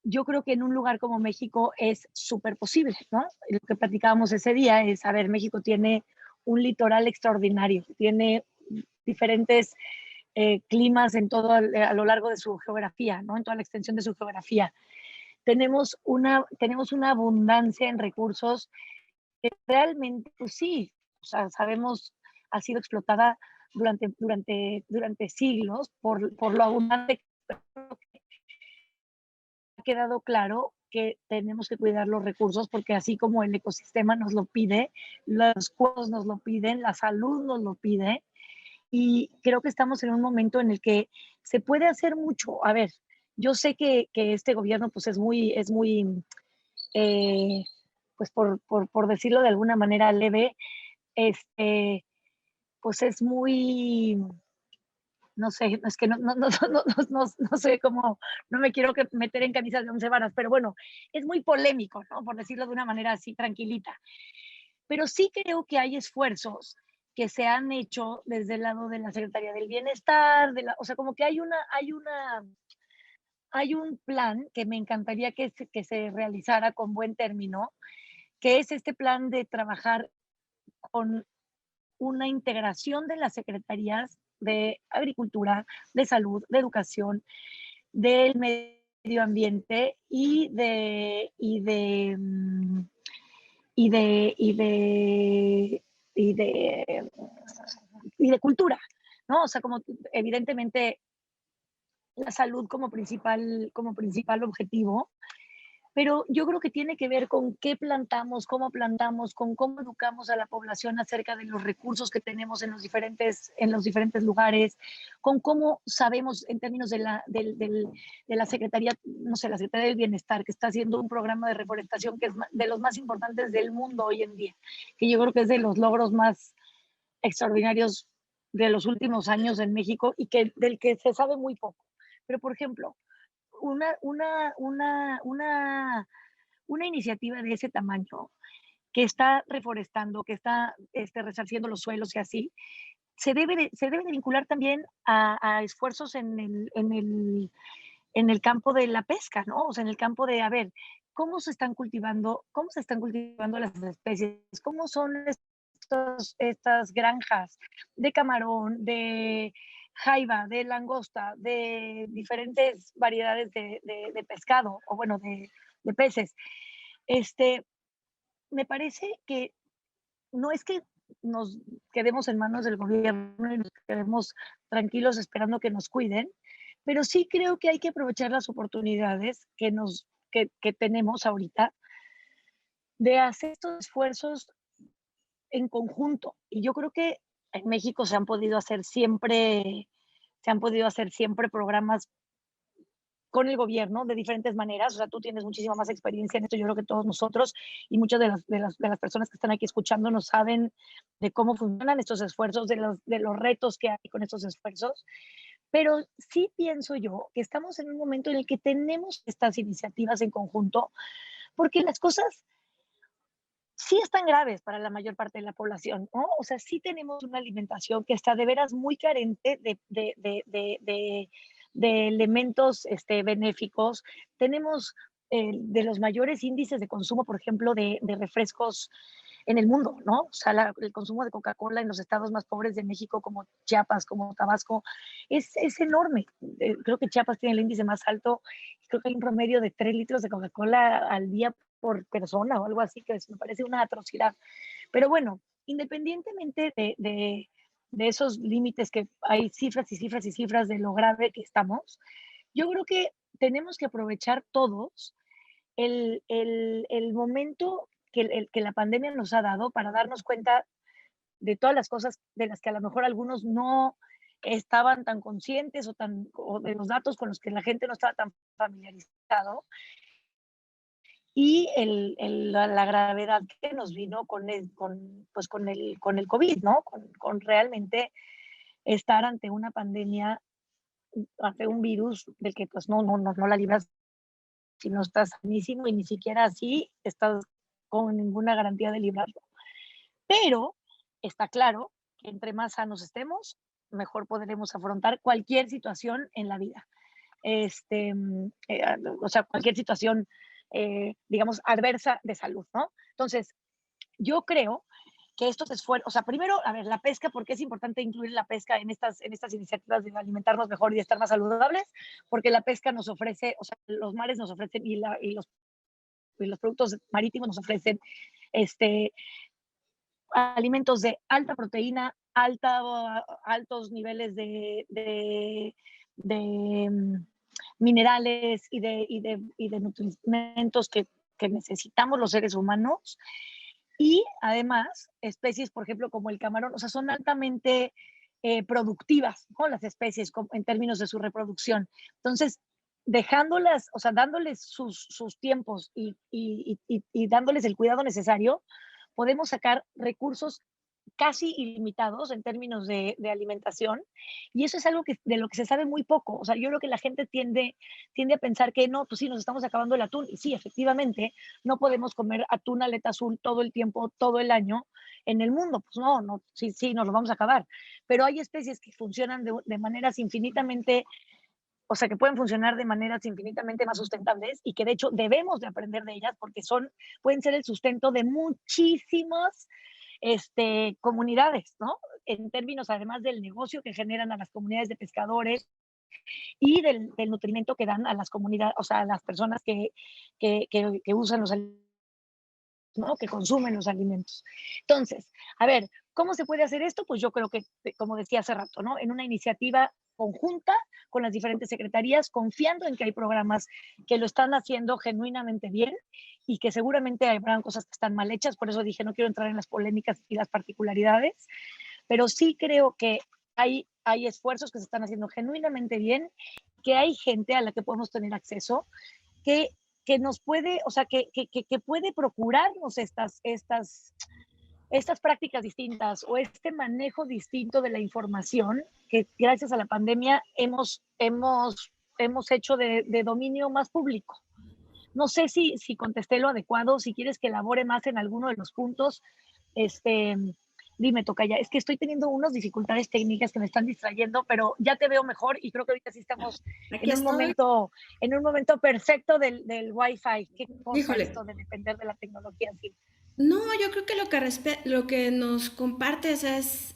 Speaker 6: Yo creo que en un lugar como México es súper posible, ¿no? Lo que platicábamos ese día es, a ver, México tiene un litoral extraordinario, tiene diferentes climas en todo a lo largo de su geografía, ¿no? En toda la extensión de su geografía. Tenemos una abundancia en recursos que realmente, pues sí, o sea, sabemos, ha sido explotada durante siglos por lo abundante que ha quedado claro que tenemos que cuidar los recursos porque así como el ecosistema nos lo pide, los cuerpos nos lo piden, la salud nos lo pide, y creo que estamos en un momento en el que se puede hacer mucho. A ver, yo sé que este gobierno pues es muy pues por decirlo de alguna manera leve, pues es muy, no sé, es que no sé cómo, no me quiero meter en camisas de 11 varas, pero bueno, es muy polémico, ¿no? Por decirlo de una manera así tranquilita. Pero sí creo que hay esfuerzos que se han hecho desde el lado de la Secretaría del Bienestar, o sea, como que hay un plan que me encantaría que se realizara con buen término, que es este plan de trabajar con una integración de las secretarías de Agricultura, de Salud, de Educación, del Medio Ambiente y de cultura, ¿no? O sea, como evidentemente la salud como principal objetivo, pero yo creo que tiene que ver con qué plantamos, con cómo educamos a la población acerca de los recursos que tenemos en los diferentes lugares, con cómo sabemos en términos de la Secretaría, no sé, la Secretaría del Bienestar, que está haciendo un programa de reforestación que es de los más importantes del mundo hoy en día, que yo creo que es de los logros más extraordinarios de los últimos años en México y del que se sabe muy poco. Pero, por ejemplo, una iniciativa de ese tamaño que está reforestando, que está resarciendo los suelos y así, se debe de vincular también a esfuerzos en el campo de la pesca, ¿no? O sea, en el campo de, a ver, cómo se están cultivando las especies, cómo son estas granjas de camarón, de jaiba, de langosta, de diferentes variedades de pescado, o bueno, de peces. Me parece que no es que nos quedemos en manos del gobierno y nos quedemos tranquilos esperando que nos cuiden, pero sí creo que hay que aprovechar las oportunidades que tenemos ahorita de hacer estos esfuerzos en conjunto. Y yo creo que en México se han podido hacer siempre programas con el gobierno de diferentes maneras. O sea, tú tienes muchísima más experiencia en esto, yo creo que todos nosotros, y muchas de las personas que están aquí escuchando nos saben de cómo funcionan estos esfuerzos, de los retos que hay con estos esfuerzos. Pero sí pienso yo que estamos en un momento en el que tenemos estas iniciativas en conjunto, porque las cosas sí están graves para la mayor parte de la población, ¿no? O sea, sí tenemos una alimentación que está de veras muy carente de elementos benéficos. Tenemos de los mayores índices de consumo, por ejemplo, de refrescos en el mundo, ¿no? O sea, el consumo de Coca-Cola en los estados más pobres de México, como Chiapas, como Tabasco, es enorme. Creo que Chiapas tiene el índice más alto. Creo que hay un promedio de 3 litros de Coca-Cola al día por persona o algo así, que me parece una atrocidad. Pero bueno, independientemente de esos límites, que hay cifras y cifras y cifras de lo grave que estamos, yo creo que tenemos que aprovechar todos el momento que la pandemia nos ha dado para darnos cuenta de todas las cosas de las que a lo mejor algunos no estaban tan conscientes o de los datos con los que la gente no estaba tan familiarizado, y la gravedad que nos vino con el COVID, ¿no? Con realmente estar ante una pandemia, ante un virus del que pues no la libras si no estás sanísimo, y ni siquiera así estás con ninguna garantía de librarlo. Pero está claro que entre más sanos estemos, mejor podremos afrontar cualquier situación en la vida. O sea, cualquier situación, digamos, adversa de salud, ¿no? Entonces, yo creo que estos esfuerzos, o sea, primero, a ver, la pesca, ¿por qué es importante incluir la pesca en estas iniciativas de alimentarnos mejor y de estar más saludables? Porque la pesca nos ofrece, o sea, los mares nos ofrecen y los productos marítimos nos ofrecen alimentos de alta proteína, altos niveles de minerales y de nutrimentos que necesitamos los seres humanos. Y además, especies, por ejemplo, como el camarón, o sea, son altamente productivas, ¿no? Las especies en términos de su reproducción. Entonces, dejándolas, o sea, dándoles sus tiempos y dándoles el cuidado necesario, podemos sacar recursos casi ilimitados en términos de alimentación, y eso es algo de lo que se sabe muy poco. O sea, yo creo que la gente tiende a pensar que no, pues sí, nos estamos acabando el atún, y sí, efectivamente, no podemos comer atún aleta azul todo el tiempo, todo el año en el mundo. Pues no, sí, nos lo vamos a acabar, pero hay especies que funcionan de maneras infinitamente, o sea, que pueden funcionar de maneras infinitamente más sustentables, y que de hecho debemos de aprender de ellas, porque pueden ser el sustento de muchísimas comunidades, ¿no? En términos, además del negocio que generan a las comunidades de pescadores y del nutrimento que dan a las comunidades, o sea, a las personas que usan los alimentos, ¿no? Que consumen los alimentos. Entonces, a ver, ¿cómo se puede hacer esto? Pues yo creo que, como decía hace rato, ¿no? En una iniciativa conjunta con las diferentes secretarías, confiando en que hay programas que lo están haciendo genuinamente bien y que seguramente habrán cosas que están mal hechas. Por eso dije, no quiero entrar en las polémicas y las particularidades, pero sí creo que hay esfuerzos que se están haciendo genuinamente bien, que hay gente a la que podemos tener acceso, que nos puede, o sea, que puede procurarnos estas prácticas distintas o este manejo distinto de la información que gracias a la pandemia hemos hecho de dominio más público. No sé si contesté lo adecuado, si quieres que elabore más en alguno de los puntos, dime, Tocaya. Es que estoy teniendo unas dificultades técnicas que me están distrayendo, pero ya te veo mejor y creo que ahorita sí estamos en un momento perfecto del Wi-Fi. Qué cosa.
Speaker 2: Híjole.
Speaker 6: Esto de depender de la tecnología en sí.
Speaker 2: No, yo creo que lo que nos compartes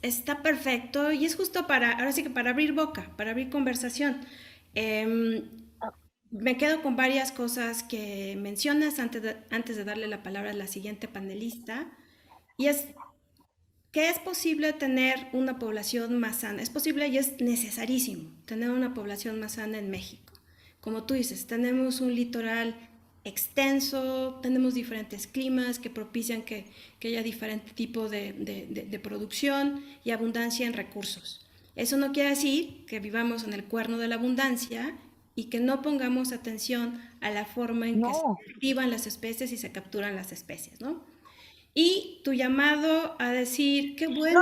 Speaker 2: está perfecto y es justo ahora sí que para abrir boca, para abrir conversación. Me quedo con varias cosas que mencionas antes de darle la palabra a la siguiente panelista, y es que es posible tener una población más sana. Es posible y es necesarísimo tener una población más sana en México. Como tú dices, tenemos un litoral extenso, tenemos diferentes climas que propician que haya diferente tipo de producción y abundancia en recursos. Eso no quiere decir que vivamos en el cuerno de la abundancia y que no pongamos atención a la forma en que se cultivan las especies y se capturan las especies, ¿no? Y tu llamado a decir, qué bueno...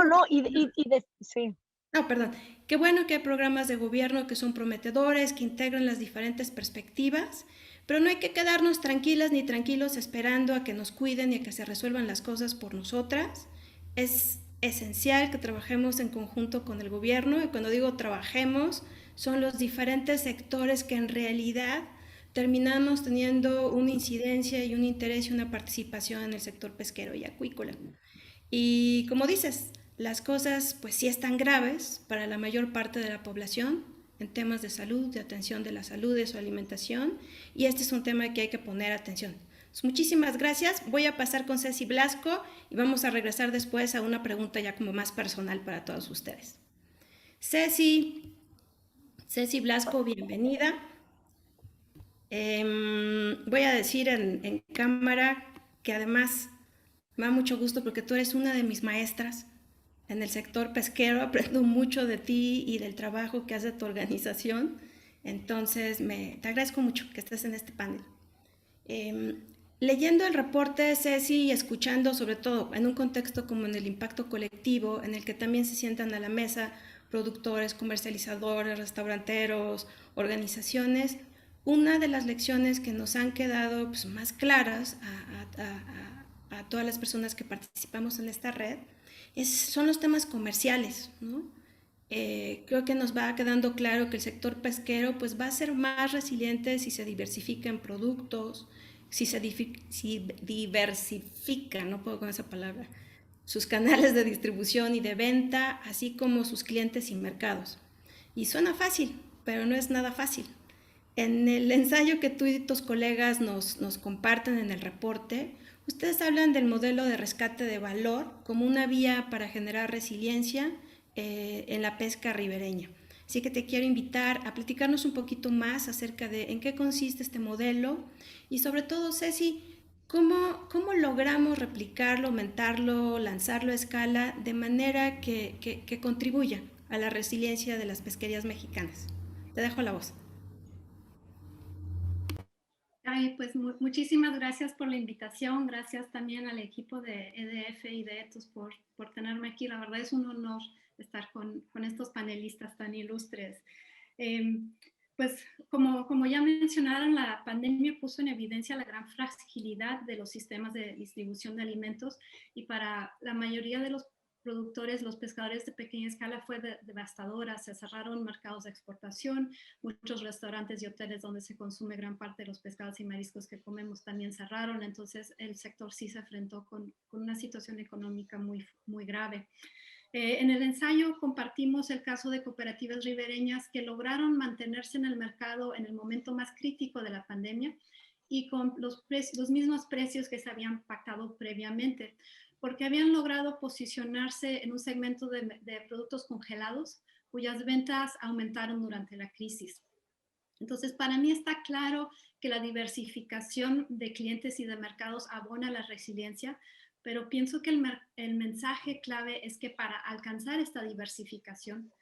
Speaker 6: sí.
Speaker 2: No, perdón. Qué bueno que hay programas de gobierno que son prometedores, que integran las diferentes perspectivas, pero no hay que quedarnos tranquilas ni tranquilos esperando a que nos cuiden y a que se resuelvan las cosas por nosotras. Es esencial que trabajemos en conjunto con el gobierno, y cuando digo trabajemos, son los diferentes sectores que en realidad terminamos teniendo una incidencia y un interés y una participación en el sector pesquero y acuícola. Y como dices, las cosas pues sí están graves para la mayor parte de la población en temas de salud, de atención de la salud, de su alimentación, y este es un tema que hay que poner atención. Pues muchísimas gracias. Voy a pasar con Ceci Blasco y vamos a regresar después a una pregunta ya como más personal para todos ustedes. Ceci Blasco, bienvenida. Voy a decir en cámara que además me da mucho gusto porque tú eres una de mis maestras en el sector pesquero. Aprendo mucho de ti y del trabajo que hace tu organización. Entonces, te agradezco mucho que estés en este panel. Leyendo el reporte, Ceci, y escuchando sobre todo en un contexto como en el impacto colectivo, en el que también se sientan a la mesa productores, comercializadores, restauranteros, organizaciones, una de las lecciones que nos han quedado pues, más claras a todas las personas que participamos en esta red son los temas comerciales, ¿no? Creo que nos va quedando claro que el sector pesquero pues, va a ser más resiliente si se diversifica en productos, si diversifica, no puedo con esa palabra, sus canales de distribución y de venta, así como sus clientes y mercados. Y suena fácil, pero no es nada fácil. En el ensayo que tú y tus colegas nos comparten en el reporte, ustedes hablan del modelo de rescate de valor como una vía para generar resiliencia en la pesca ribereña. Así que te quiero invitar a platicarnos un poquito más acerca de en qué consiste este modelo y sobre todo, Ceci, ¿cómo logramos replicarlo, aumentarlo, lanzarlo a escala de manera que contribuya a la resiliencia de las pesquerías mexicanas? Te dejo la voz.
Speaker 7: Ay, pues muchísimas gracias por la invitación, gracias también al equipo de EDF y de ETUS por tenerme aquí. La verdad es un honor estar con estos panelistas tan ilustres. Pues como ya mencionaron, la pandemia puso en evidencia la gran fragilidad de los sistemas de distribución de alimentos, y para la mayoría de los productores, los pescadores de pequeña escala, fue devastadora. Se cerraron mercados de exportación, muchos restaurantes y hoteles donde se consume gran parte de los pescados y mariscos que comemos también cerraron. Entonces el sector sí se enfrentó con una situación económica muy grave. En el ensayo compartimos el caso de cooperativas ribereñas que lograron mantenerse en el mercado en el momento más crítico de la pandemia y con los mismos precios que se habían pactado previamente, porque habían logrado posicionarse en un segmento de productos congelados, cuyas ventas aumentaron durante la crisis. Entonces, para mí está claro que la diversificación de clientes y de mercados abona la resiliencia, pero pienso que el mensaje clave es que para alcanzar esta diversificación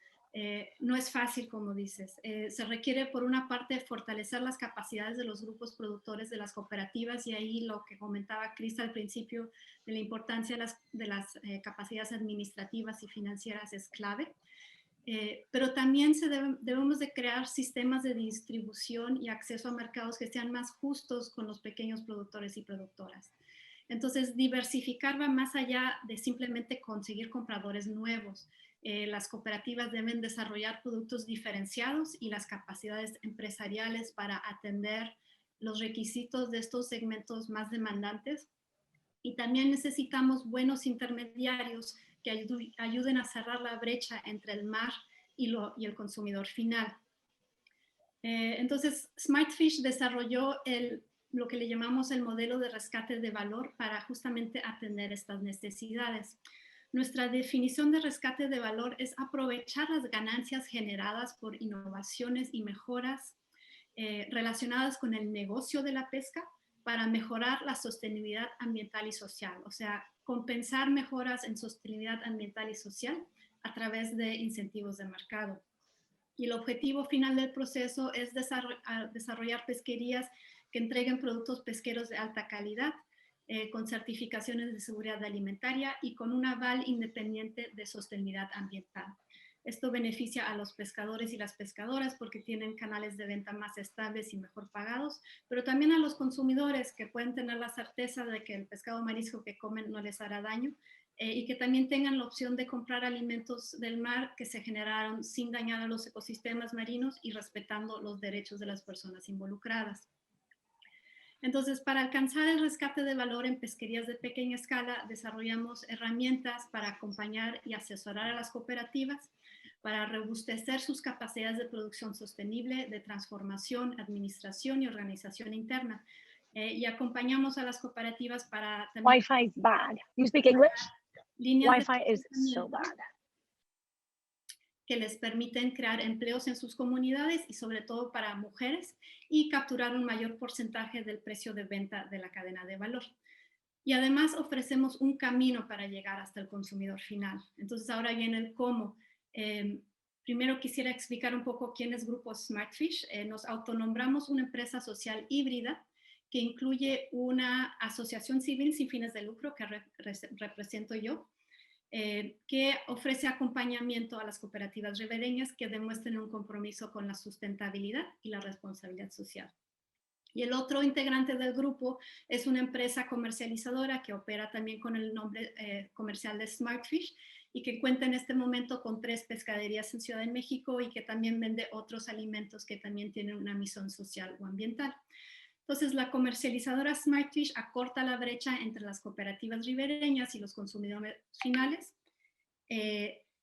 Speaker 7: no es fácil, como dices. Se requiere, por una parte, fortalecer las capacidades de los grupos productores de las cooperativas, y ahí lo que comentaba Cris al principio de la importancia de las capacidades administrativas y financieras es clave. Pero también debemos de crear sistemas de distribución y acceso a mercados que sean más justos con los pequeños productores y productoras. Entonces, diversificar va más allá de simplemente conseguir compradores nuevos. Las cooperativas deben desarrollar productos diferenciados y las capacidades empresariales para atender los requisitos de estos segmentos más demandantes. Y también necesitamos buenos intermediarios que ayuden a cerrar la brecha entre el mar y el consumidor final. Entonces, Smartfish desarrolló lo que le llamamos el modelo de rescate de valor para justamente atender estas necesidades. Nuestra definición de rescate de valor es aprovechar las ganancias generadas por innovaciones y mejoras relacionadas con el negocio de la pesca para mejorar la sostenibilidad ambiental y social, o sea, compensar mejoras en sostenibilidad ambiental y social a través de incentivos de mercado. Y el objetivo final del proceso es desarrollar pesquerías que entreguen productos pesqueros de alta calidad, con certificaciones de seguridad alimentaria y con un aval independiente de sostenibilidad ambiental. Esto beneficia a los pescadores y las pescadoras porque tienen canales de venta más estables y mejor pagados, pero también a los consumidores, que pueden tener la certeza de que el pescado marisco que comen no les hará daño, y que también tengan la opción de comprar alimentos del mar que se generaron sin dañar a los ecosistemas marinos y respetando los derechos de las personas involucradas. Entonces, para alcanzar el rescate de valor en pesquerías de pequeña escala, desarrollamos herramientas para acompañar y asesorar a las cooperativas, para robustecer sus capacidades de producción sostenible, de transformación, administración y organización interna. Y acompañamos a las cooperativas para...
Speaker 6: Wi-Fi is bad. You speak English? Wi-Fi is so bad.
Speaker 7: Que les permiten crear empleos en sus comunidades y sobre todo para mujeres, y capturar un mayor porcentaje del precio de venta de la cadena de valor. Y además ofrecemos un camino para llegar hasta el consumidor final. Entonces ahora viene el cómo. Primero quisiera explicar un poco quién es Grupo Smartfish. Nos autonombramos una empresa social híbrida que incluye una asociación civil sin fines de lucro que represento yo, que ofrece acompañamiento a las cooperativas ribereñas que demuestren un compromiso con la sustentabilidad y la responsabilidad social. Y el otro integrante del grupo es una empresa comercializadora que opera también con el nombre comercial de Smartfish y que cuenta en este momento con 3 pescaderías en Ciudad de México y que también vende otros alimentos que también tienen una misión social o ambiental. Entonces, la comercializadora Smartfish acorta la brecha entre las cooperativas ribereñas y los consumidores finales,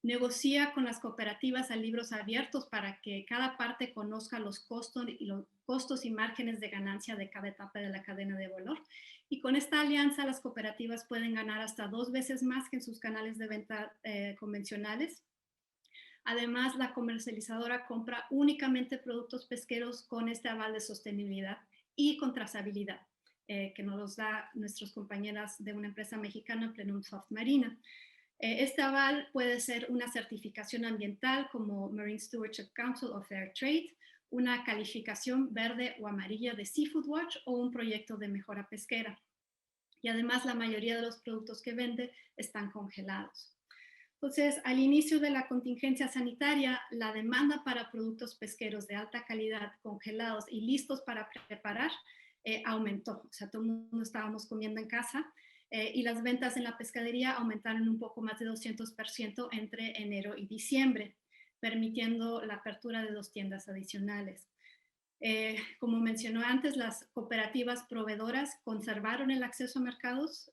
Speaker 7: negocia con las cooperativas a libros abiertos para que cada parte conozca los costos y márgenes de ganancia de cada etapa de la cadena de valor. Y con esta alianza, las cooperativas pueden ganar hasta 2 veces más que en sus canales de venta convencionales. Además, la comercializadora compra únicamente productos pesqueros con este aval de sostenibilidad y con trazabilidad, que nos los da nuestras compañeras de una empresa mexicana, Plenum Soft Marina. Este aval puede ser una certificación ambiental como Marine Stewardship Council o Fair Trade, una calificación verde o amarilla de Seafood Watch o un proyecto de mejora pesquera. Y además, la mayoría de los productos que vende están congelados. Entonces, al inicio de la contingencia sanitaria, la demanda para productos pesqueros de alta calidad, congelados y listos para preparar, aumentó. O sea, todo el mundo estábamos comiendo en casa y las ventas en la pescadería aumentaron un poco más de 200% entre enero y diciembre, permitiendo la apertura de 2 tiendas adicionales. Como mencionó antes, las cooperativas proveedoras conservaron el acceso a mercados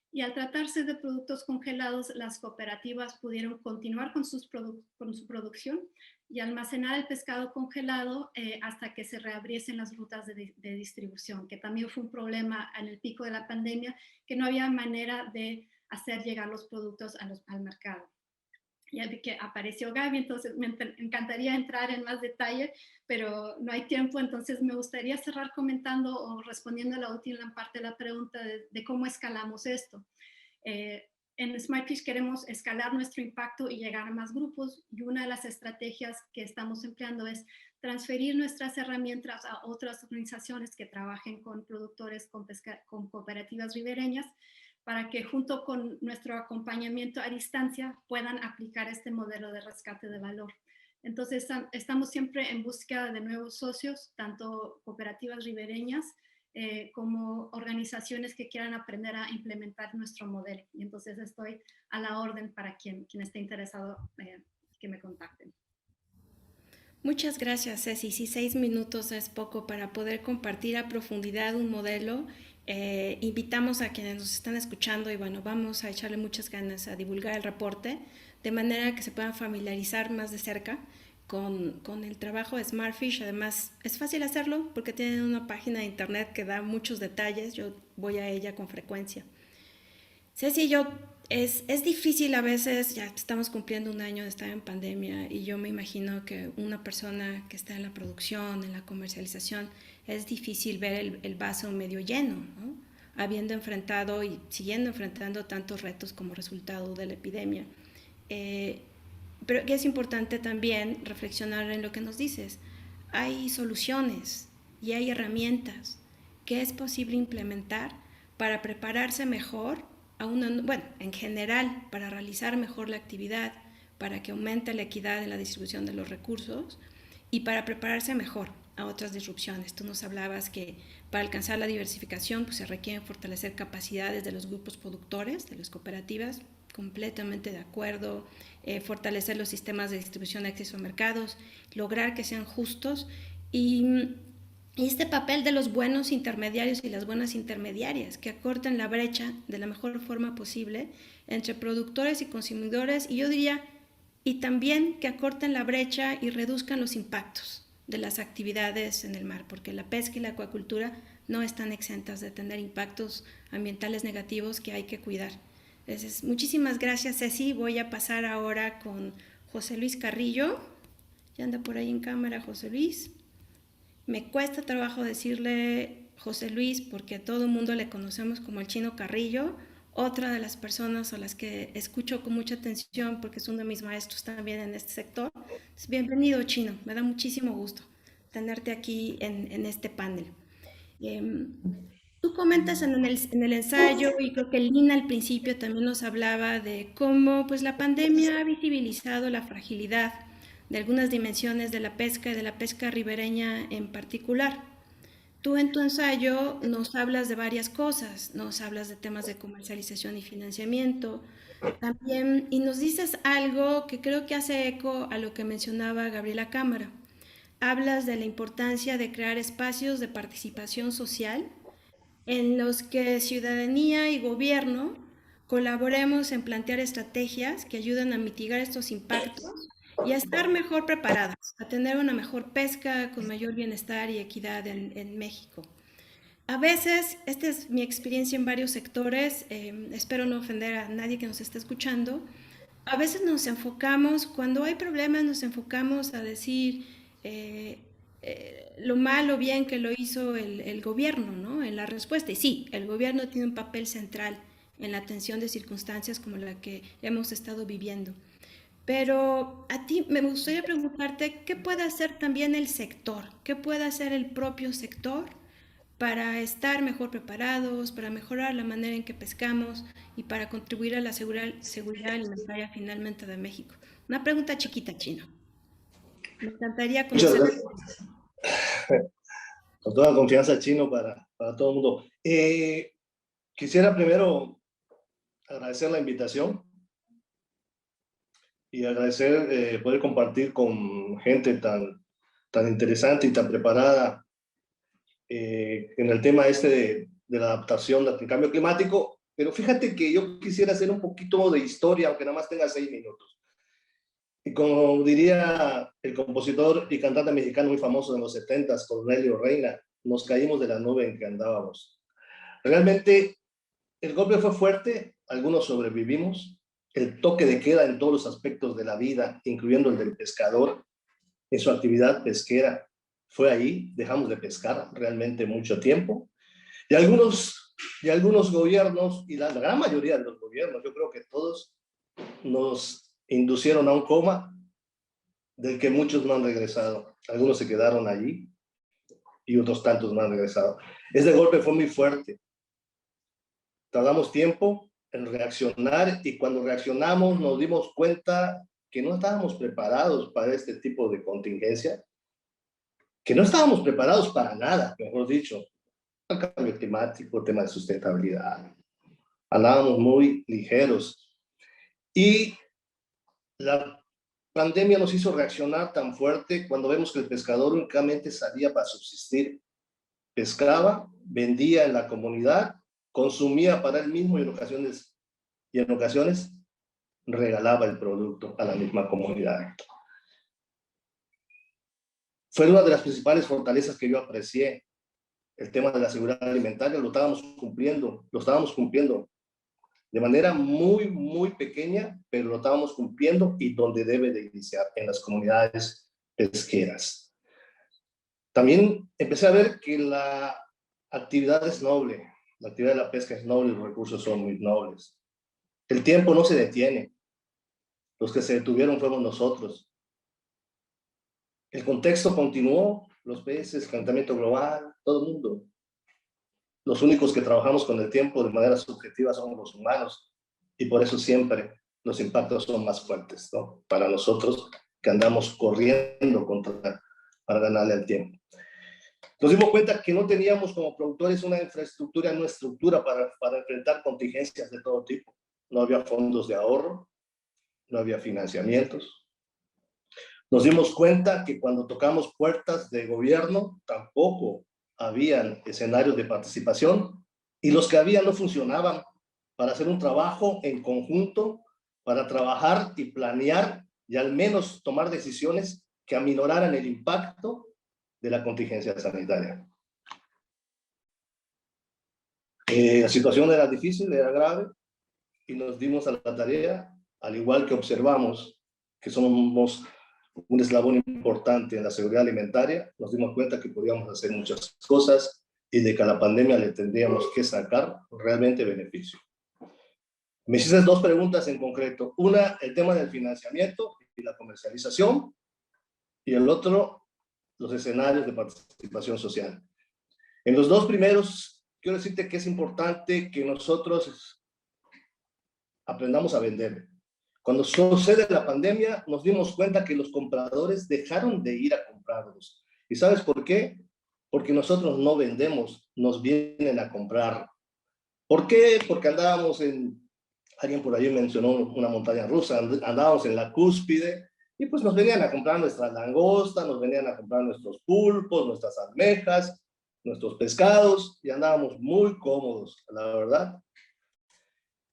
Speaker 7: y al tratarse de productos congelados, las cooperativas pudieron continuar con su producción y almacenar el pescado congelado hasta que se reabriesen las rutas de distribución, que también fue un problema en el pico de la pandemia, que no había manera de hacer llegar los productos al mercado. Ya vi que apareció Gaby, entonces me encantaría entrar en más detalle, pero no hay tiempo, entonces me gustaría cerrar comentando o respondiendo a la última parte de la pregunta de cómo escalamos esto. En Smartfish queremos escalar nuestro impacto y llegar a más grupos, y una de las estrategias que estamos empleando es transferir nuestras herramientas a otras organizaciones que trabajen con productores, con cooperativas ribereñas, para que junto con nuestro acompañamiento a distancia puedan aplicar este modelo de rescate de valor. Entonces, estamos siempre en búsqueda de nuevos socios, tanto cooperativas ribereñas como organizaciones que quieran aprender a implementar nuestro modelo. Y entonces estoy a la orden para quien esté interesado que me contacten.
Speaker 2: Muchas gracias, Ceci. Si 6 minutos es poco para poder compartir a profundidad un modelo, invitamos a quienes nos están escuchando y bueno, vamos a echarle muchas ganas a divulgar el reporte de manera que se puedan familiarizar más de cerca con el trabajo de Smartfish. Además, es fácil hacerlo porque tienen una página de internet que da muchos detalles. Yo voy a ella con frecuencia. Ceci, es difícil a veces, ya estamos cumpliendo un año de estar en pandemia y yo me imagino que una persona que está en la producción, en la comercialización, es difícil ver el vaso medio lleno, ¿no? Habiendo enfrentado y siguiendo enfrentando tantos retos como resultado de la epidemia. Pero es importante también reflexionar en lo que nos dices. Hay soluciones y hay herramientas que es posible implementar para prepararse mejor en general, para realizar mejor la actividad, para que aumente la equidad en la distribución de los recursos y para prepararse mejor a otras disrupciones. Tú nos hablabas que para alcanzar la diversificación pues, se requieren fortalecer capacidades de los grupos productores, de las cooperativas, completamente de acuerdo, fortalecer los sistemas de distribución de acceso a mercados, lograr que sean justos y este papel de los buenos intermediarios y las buenas intermediarias que acorten la brecha de la mejor forma posible entre productores y consumidores y yo diría, y también que acorten la brecha y reduzcan los impactos de las actividades en el mar, porque la pesca y la acuacultura no están exentas de tener impactos ambientales negativos que hay que cuidar. Entonces, muchísimas gracias, Ceci. Voy a pasar ahora con José Luis Carrillo. Ya anda por ahí en cámara José Luis. Me cuesta trabajo decirle José Luis porque a todo el mundo le conocemos como el Chino Carrillo, otra de las personas a las que escucho con mucha atención porque es uno de mis maestros también en este sector. Entonces, bienvenido, Chino, me da muchísimo gusto tenerte aquí en este panel. Tú comentas en el ensayo, y creo que Lina al principio también nos hablaba de cómo pues, la pandemia ha visibilizado la fragilidad de algunas dimensiones de la pesca y de la pesca ribereña en particular. Tú en tu ensayo nos hablas de varias cosas, nos hablas de temas de comercialización y financiamiento, también, y nos dices algo que creo que hace eco a lo que mencionaba Gabriela Cámara. Hablas de la importancia de crear espacios de participación social en los que ciudadanía y gobierno colaboremos en plantear estrategias que ayuden a mitigar estos impactos y a estar mejor preparadas, a tener una mejor pesca con mayor bienestar y equidad en México. A veces, esta es mi experiencia en varios sectores, espero no ofender a nadie que nos esté escuchando, a veces nos enfocamos, cuando hay problemas nos enfocamos a decir lo mal o bien que lo hizo el gobierno, ¿no? En la respuesta. Y sí, el gobierno tiene un papel central en la atención de circunstancias como la que hemos estado viviendo. Pero a ti me gustaría preguntarte, ¿qué puede hacer también el sector? ¿Qué puede hacer el propio sector para estar mejor preparados, para mejorar la manera en que pescamos y para contribuir a la seguridad alimentaria finalmente de México? Una pregunta chiquita, Chino. Me encantaría conocer.
Speaker 8: Muchas gracias. Con toda confianza, Chino, para todo el mundo. Quisiera primero agradecer la invitación y agradecer poder compartir con gente tan interesante y tan preparada en el tema de la adaptación al cambio climático. Pero fíjate que yo quisiera hacer un poquito de historia, aunque nada más tenga 6 minutos. Y como diría el compositor y cantante mexicano muy famoso de los 70s, Cornelio Reina, nos caímos de la nube en que andábamos. Realmente el golpe fue fuerte, algunos sobrevivimos, el toque de queda en todos los aspectos de la vida, incluyendo el del pescador, en su actividad pesquera. Fue ahí, dejamos de pescar realmente mucho tiempo. Y algunos gobiernos, y la gran mayoría de los gobiernos, yo creo que todos, nos inducieron a un coma del que muchos no han regresado. Algunos se quedaron allí y otros tantos no han regresado. Ese golpe fue muy fuerte. Tardamos tiempo en reaccionar y cuando reaccionamos nos dimos cuenta que no estábamos preparados para este tipo de contingencia, que no estábamos preparados para nada, mejor dicho, el cambio climático, el tema de sustentabilidad. Andábamos muy ligeros y la pandemia nos hizo reaccionar tan fuerte cuando vemos que el pescador únicamente salía para subsistir. Pescaba, vendía en la comunidad, consumía para él mismo y en ocasiones regalaba el producto a la misma comunidad. Fue una de las principales fortalezas que yo aprecié. El tema de la seguridad alimentaria lo estábamos cumpliendo de manera muy, muy pequeña, pero lo estábamos cumpliendo y donde debe de iniciar, en las comunidades pesqueras. También empecé a ver que la actividad es noble, la actividad de la pesca es noble, los recursos son muy nobles. El tiempo no se detiene. Los que se detuvieron fuimos nosotros. El contexto continuó, los peces, el calentamiento global, todo el mundo. Los únicos que trabajamos con el tiempo de manera subjetiva somos los humanos y por eso siempre los impactos son más fuertes, ¿no? Para nosotros que andamos corriendo para ganarle al tiempo. Nos dimos cuenta que no teníamos como productores una infraestructura, una estructura para enfrentar contingencias de todo tipo. No había fondos de ahorro, no había financiamientos. Nos dimos cuenta que cuando tocamos puertas de gobierno, tampoco habían escenarios de participación y los que había no funcionaban para hacer un trabajo en conjunto, para trabajar y planear y al menos tomar decisiones que aminoraran el impacto de la contingencia sanitaria. La situación era difícil, era grave y nos dimos a la tarea, al igual que observamos que somos un eslabón importante en la seguridad alimentaria, nos dimos cuenta que podíamos hacer muchas cosas y de que a la pandemia le tendríamos que sacar realmente beneficio. Me hiciste dos preguntas en concreto. Una, el tema del financiamiento y la comercialización, y el otro, los escenarios de participación social. En los dos primeros, quiero decirte que es importante que nosotros aprendamos a vender. Cuando sucede la pandemia, nos dimos cuenta que los compradores dejaron de ir a comprarnos. ¿Y sabes por qué? Porque nosotros no vendemos, nos vienen a comprar. ¿Por qué? Porque andábamos alguien por ahí mencionó una montaña rusa, andábamos en la cúspide y pues nos venían a comprar nuestras langostas, nos venían a comprar nuestros pulpos, nuestras almejas, nuestros pescados y andábamos muy cómodos, la verdad.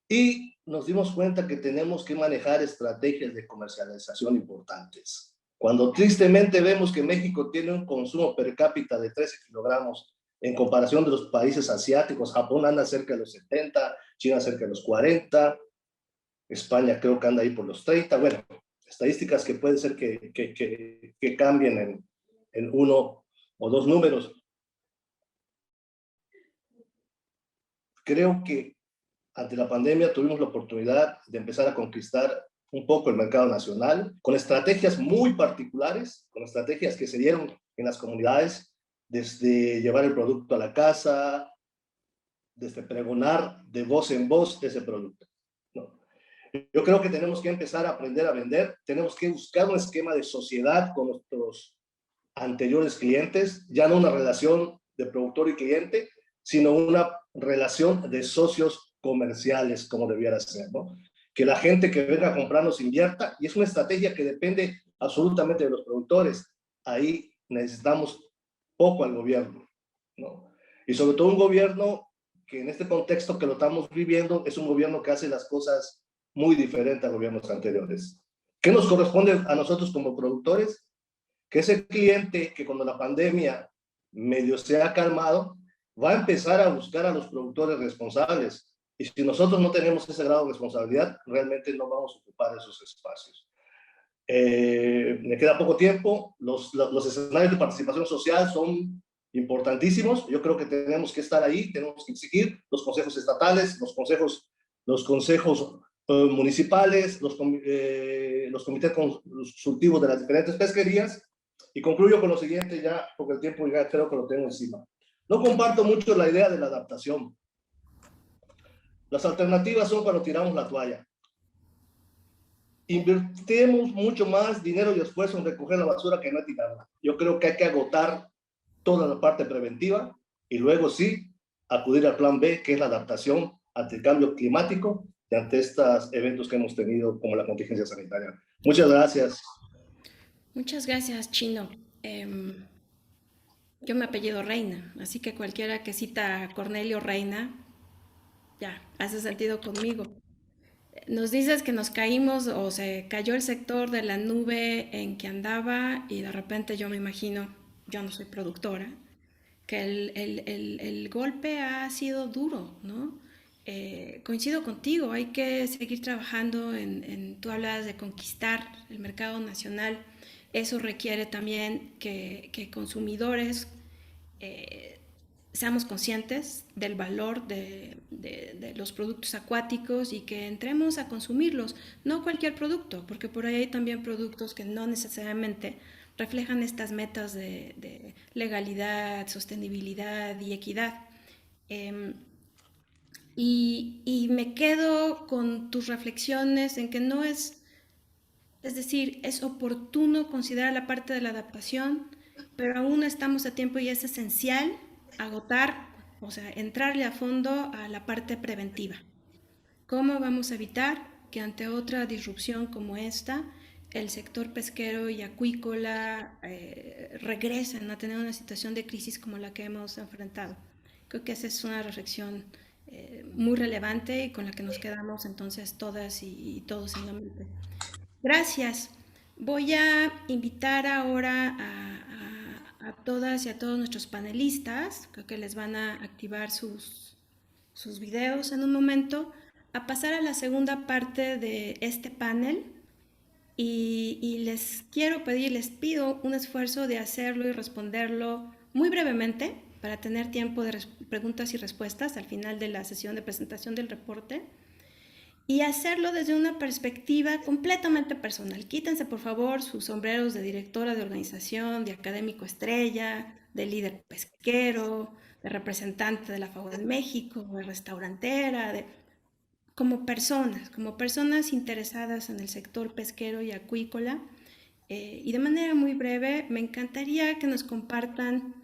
Speaker 8: Y nos dimos cuenta que tenemos que manejar estrategias de comercialización importantes. Cuando tristemente vemos que México tiene un consumo per cápita de 13 kilogramos en comparación de los países asiáticos, Japón anda cerca de los 70, China cerca de los 40, España creo que anda ahí por los 30, bueno, estadísticas que pueden ser que cambien en uno o dos números. Creo que ante la pandemia tuvimos la oportunidad de empezar a conquistar un poco el mercado nacional, con estrategias muy particulares, con estrategias que se dieron en las comunidades, desde llevar el producto a la casa, desde pregonar de voz en voz ese producto, ¿no? Yo creo que tenemos que empezar a aprender a vender, tenemos que buscar un esquema de sociedad con nuestros anteriores clientes, ya no una relación de productor y cliente, sino una relación de socios comerciales, como debiera ser, ¿no? Que la gente que venga a comprarnos invierta, y es una estrategia que depende absolutamente de los productores. Ahí necesitamos poco al gobierno, ¿no? Y sobre todo un gobierno que en este contexto que lo estamos viviendo es un gobierno que hace las cosas muy diferentes a gobiernos anteriores. ¿Qué nos corresponde a nosotros como productores? Que ese cliente que cuando la pandemia medio se ha calmado, va a empezar a buscar a los productores responsables. Y si nosotros no tenemos ese grado de responsabilidad, realmente no vamos a ocupar esos espacios. Me queda poco tiempo. Los escenarios de participación social son importantísimos. Yo creo que tenemos que estar ahí, tenemos que exigir los consejos estatales, los consejos municipales, los comités consultivos de las diferentes pesquerías. Y concluyo con lo siguiente ya, porque el tiempo ya creo que lo tengo encima. No comparto mucho la idea de la adaptación. Las alternativas son cuando tiramos la toalla. Invertimos mucho más dinero y esfuerzo en recoger la basura que no en tirarla. Yo creo que hay que agotar toda la parte preventiva y luego sí acudir al plan B, que es la adaptación ante el cambio climático y ante estos eventos que hemos tenido como la contingencia sanitaria. Muchas gracias.
Speaker 2: Muchas gracias, Chino. Yo me apellido Reina, así que cualquiera que cita a Cornelio Reina, ya, hace sentido conmigo. Nos dices que nos caímos o se cayó el sector de la nube en que andaba y de repente yo me imagino, yo no soy productora, que el golpe ha sido duro, ¿no? Coincido contigo, hay que seguir trabajando tú hablas de conquistar el mercado nacional, eso requiere también que consumidores seamos conscientes del valor de los productos acuáticos y que entremos a consumirlos, no cualquier producto, porque por ahí hay también productos que no necesariamente reflejan estas metas de legalidad, sostenibilidad y equidad. Y me quedo con tus reflexiones en que no es decir, es oportuno considerar la parte de la adaptación, pero aún no estamos a tiempo y es esencial agotar, o sea, entrarle a fondo a la parte preventiva. ¿Cómo vamos a evitar que ante otra disrupción como esta, el sector pesquero y acuícola regresen a tener una situación de crisis como la que hemos enfrentado? Creo que esa es una reflexión muy relevante y con la que nos quedamos entonces todas y todos en la mente. Gracias. Voy a invitar ahora a todas y a todos nuestros panelistas, creo que les van a activar sus videos en un momento, a pasar a la segunda parte de este panel y les quiero pedir, les pido un esfuerzo de hacerlo y responderlo muy brevemente para tener tiempo de preguntas y respuestas al final de la sesión de presentación del reporte. Y hacerlo desde una perspectiva completamente personal. Quítense, por favor, sus sombreros de directora de organización, de académico estrella, de líder pesquero, de representante de la FAO en México, de restaurantera, como personas interesadas en el sector pesquero y acuícola. Y de manera muy breve, me encantaría que nos compartan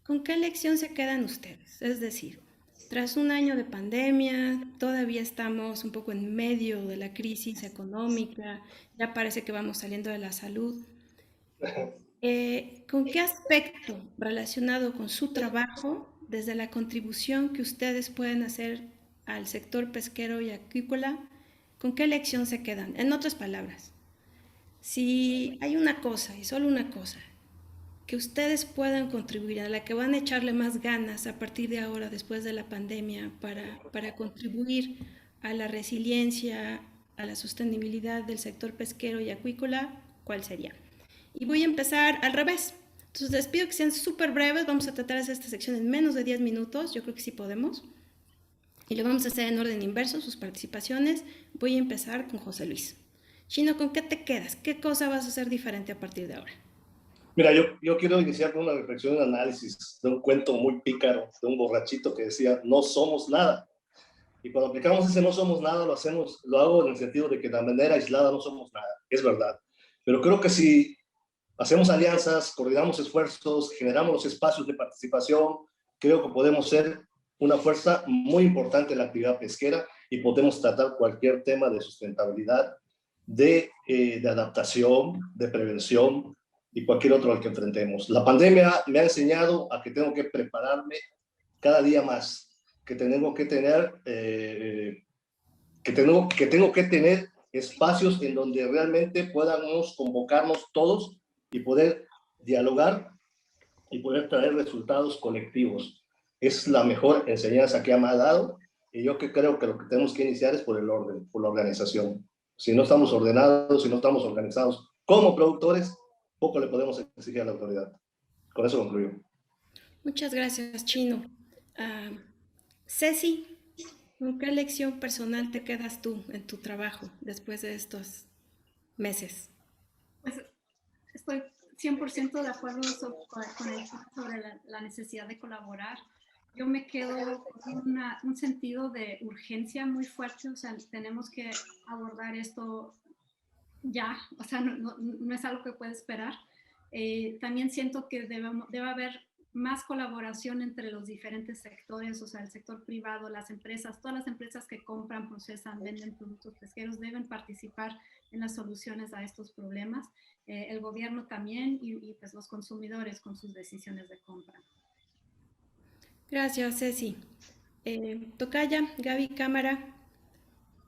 Speaker 2: con qué lección se quedan ustedes. Es decir, tras un año de pandemia, todavía estamos un poco en medio de la crisis económica, ya parece que vamos saliendo de la salud. ¿Con qué aspecto relacionado con su trabajo, desde la contribución que ustedes pueden hacer al sector pesquero y acuícola, con qué lección se quedan? En otras palabras, si hay una cosa y solo una cosa que ustedes puedan contribuir, a la que van a echarle más ganas a partir de ahora, después de la pandemia, para contribuir a la resiliencia, a la sostenibilidad del sector pesquero y acuícola, ¿cuál sería? Y voy a empezar al revés. Entonces les pido que sean súper breves, vamos a tratar esta sección en menos de 10 minutos, yo creo que sí podemos. Y lo vamos a hacer en orden inverso, sus participaciones. Voy a empezar con José Luis. Chino, ¿con qué te quedas? ¿Qué cosa vas a hacer diferente a partir de ahora?
Speaker 8: Mira, yo quiero iniciar con una reflexión, un análisis de un cuento muy pícaro de un borrachito que decía, no somos nada. Y cuando aplicamos ese no somos nada, lo hago en el sentido de que de manera aislada no somos nada. Es verdad. Pero creo que si hacemos alianzas, coordinamos esfuerzos, generamos los espacios de participación, creo que podemos ser una fuerza muy importante en la actividad pesquera y podemos tratar cualquier tema de sustentabilidad, de adaptación, de prevención, y cualquier otro al que enfrentemos. La pandemia me ha enseñado a que tengo que prepararme cada día más, que tengo que tener, espacios en donde realmente podamos convocarnos todos y poder dialogar y poder traer resultados colectivos. Es la mejor enseñanza que me ha dado Y yo creo que lo que tenemos que iniciar es por el orden, por la organización. Si no estamos ordenados, si no estamos organizados como productores, poco le podemos exigir a la autoridad. Con eso concluyo.
Speaker 2: Muchas gracias, Chino. Ceci, ¿con qué lección personal te quedas tú en tu trabajo después de estos meses?
Speaker 7: Pues estoy 100% de acuerdo sobre la necesidad de colaborar. Yo me quedo con un sentido de urgencia muy fuerte, o sea, tenemos que abordar esto ya, o sea, no es algo que puede esperar. También siento que debe haber más colaboración entre los diferentes sectores, o sea, el sector privado, las empresas, todas las empresas que compran, procesan, venden productos pesqueros deben participar en las soluciones a estos problemas. El gobierno también y pues los consumidores con sus decisiones de compra.
Speaker 2: Gracias, Ceci. Tocaya, Gaby Cámara,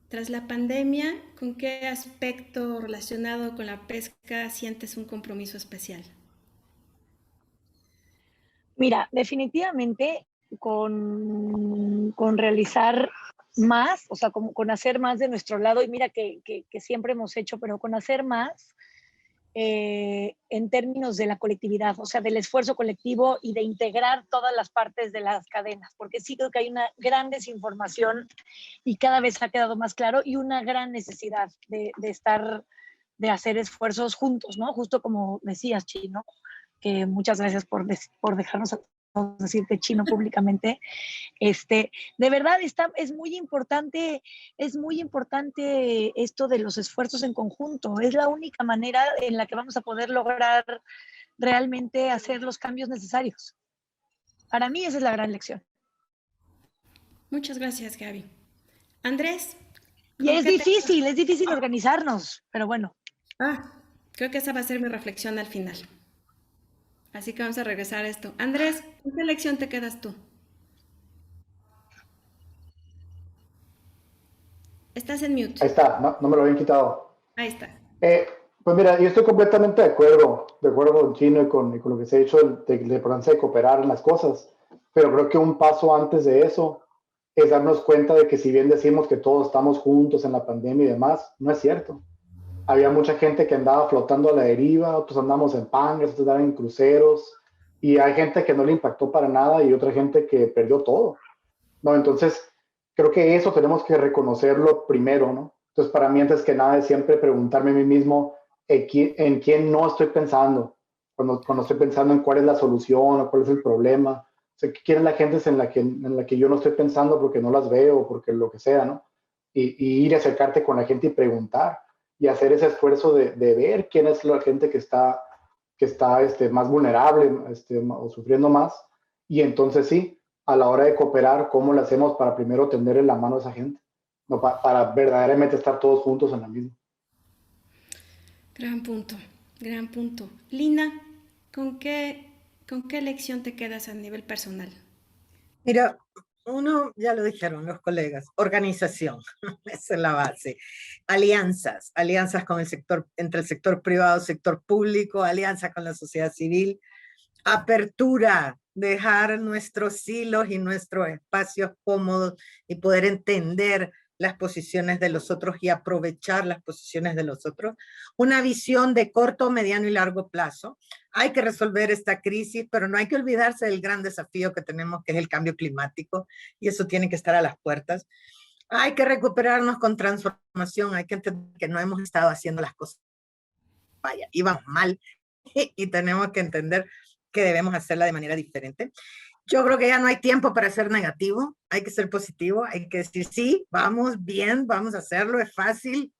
Speaker 2: tras la pandemia, ¿con qué aspecto relacionado con la pesca sientes un compromiso especial?
Speaker 6: Mira, definitivamente con realizar más, o sea, con hacer más de nuestro lado, y mira que siempre hemos hecho, pero con hacer más en términos de la colectividad, o sea, del esfuerzo colectivo y de integrar todas las partes de las cadenas, porque sí creo que hay una gran desinformación y cada vez ha quedado más claro y una gran necesidad de hacer esfuerzos juntos, ¿no? Justo como decías, Chino, que muchas gracias por dejarnos decirte Chino públicamente. De verdad es muy importante esto de los esfuerzos en conjunto. Es la única manera en la que vamos a poder lograr realmente hacer los cambios necesarios. Para mí esa es la gran lección.
Speaker 2: Muchas gracias, Gaby. Andrés.
Speaker 6: Y es difícil organizarnos, pero bueno.
Speaker 2: Creo que esa va a ser mi reflexión al final. Así que vamos a regresar a esto. Andrés, ¿con qué lección te quedas tú? Estás en mute.
Speaker 5: Ahí está, no me lo habían quitado.
Speaker 2: Ahí está.
Speaker 5: Pues mira, yo estoy completamente de acuerdo con Chino y con lo que se ha dicho de la importancia de cooperar en las cosas, pero creo que un paso antes de eso es darnos cuenta de que si bien decimos que todos estamos juntos en la pandemia y demás, no es cierto. Había mucha gente que andaba flotando a la deriva, otros andamos en pangas, otros andaban en cruceros, y hay gente que no le impactó para nada y otra gente que perdió todo, ¿no? Entonces, creo que eso tenemos que reconocerlo primero, ¿no? Entonces, para mí, antes que nada, es siempre preguntarme a mí mismo en quién no estoy pensando, cuando estoy pensando en cuál es la solución o cuál es el problema. O sea, ¿quién es la gente en la que yo no estoy pensando porque no las veo, porque lo que sea, ¿no? Y ir a acercarte con la gente y preguntar y hacer ese esfuerzo de ver quién es la gente que está más vulnerable o sufriendo más. Y entonces sí, a la hora de cooperar, ¿cómo lo hacemos para primero tenderle la mano a esa gente? No, para verdaderamente estar todos juntos en la misma.
Speaker 2: Gran punto, gran punto. Lina, ¿con qué lección te quedas a nivel personal?
Speaker 4: Mira, uno, ya lo dijeron los colegas, organización, esa es la base. Alianzas con entre el sector privado, sector público, alianzas con la sociedad civil, apertura, dejar nuestros hilos y nuestros espacios cómodos y poder entender las posiciones de los otros y aprovechar las posiciones de los otros. Una visión de corto, mediano y largo plazo. Hay que resolver esta crisis, pero no hay que olvidarse del gran desafío que tenemos, que es el cambio climático, y eso tiene que estar a las puertas. Hay que recuperarnos con transformación, hay que entender que no hemos estado haciendo las cosas, vaya, íbamos mal, y tenemos que entender que debemos hacerla de manera diferente. Yo creo que ya no hay tiempo para ser negativo, hay que ser positivo, hay que decir sí, vamos bien, vamos a hacerlo, es fácil.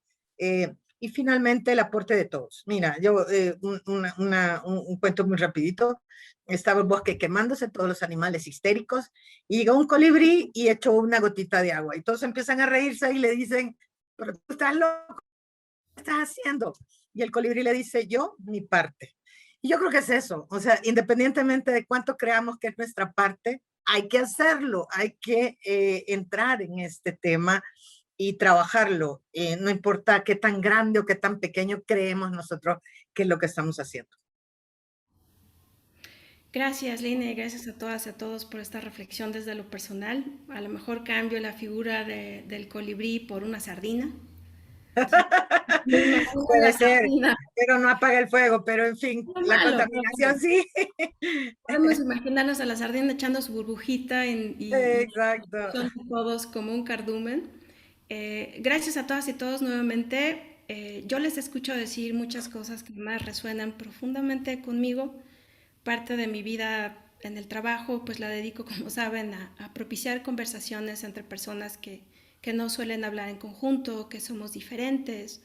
Speaker 4: Y finalmente el aporte de todos. Mira, yo un cuento muy rapidito. Estaba el bosque quemándose, todos los animales histéricos, y llegó un colibrí y echó una gotita de agua. Y todos empiezan a reírse y le dicen, pero tú estás loco, ¿qué estás haciendo? Y el colibrí le dice, yo, mi parte. Y yo creo que es eso, o sea, independientemente de cuánto creamos que es nuestra parte, hay que hacerlo, hay que entrar en este tema y trabajarlo, no importa qué tan grande o qué tan pequeño creemos nosotros que es lo que estamos haciendo.
Speaker 2: Gracias, Lina, y gracias a todas y a todos por esta reflexión desde lo personal. A lo mejor cambio la figura del colibrí por una sardina.
Speaker 4: Puede ser, pero no apaga el fuego, pero en fin, la contaminación sí.
Speaker 2: Podemos imaginarnos a la sardina echando su burbujita y
Speaker 4: Exacto.
Speaker 2: son todos como un cardumen. Gracias a todas y todos nuevamente. Yo les escucho decir muchas cosas que más resuenan profundamente conmigo. Parte de mi vida en el trabajo pues la dedico, como saben, a propiciar conversaciones entre personas que no suelen hablar en conjunto, que somos diferentes,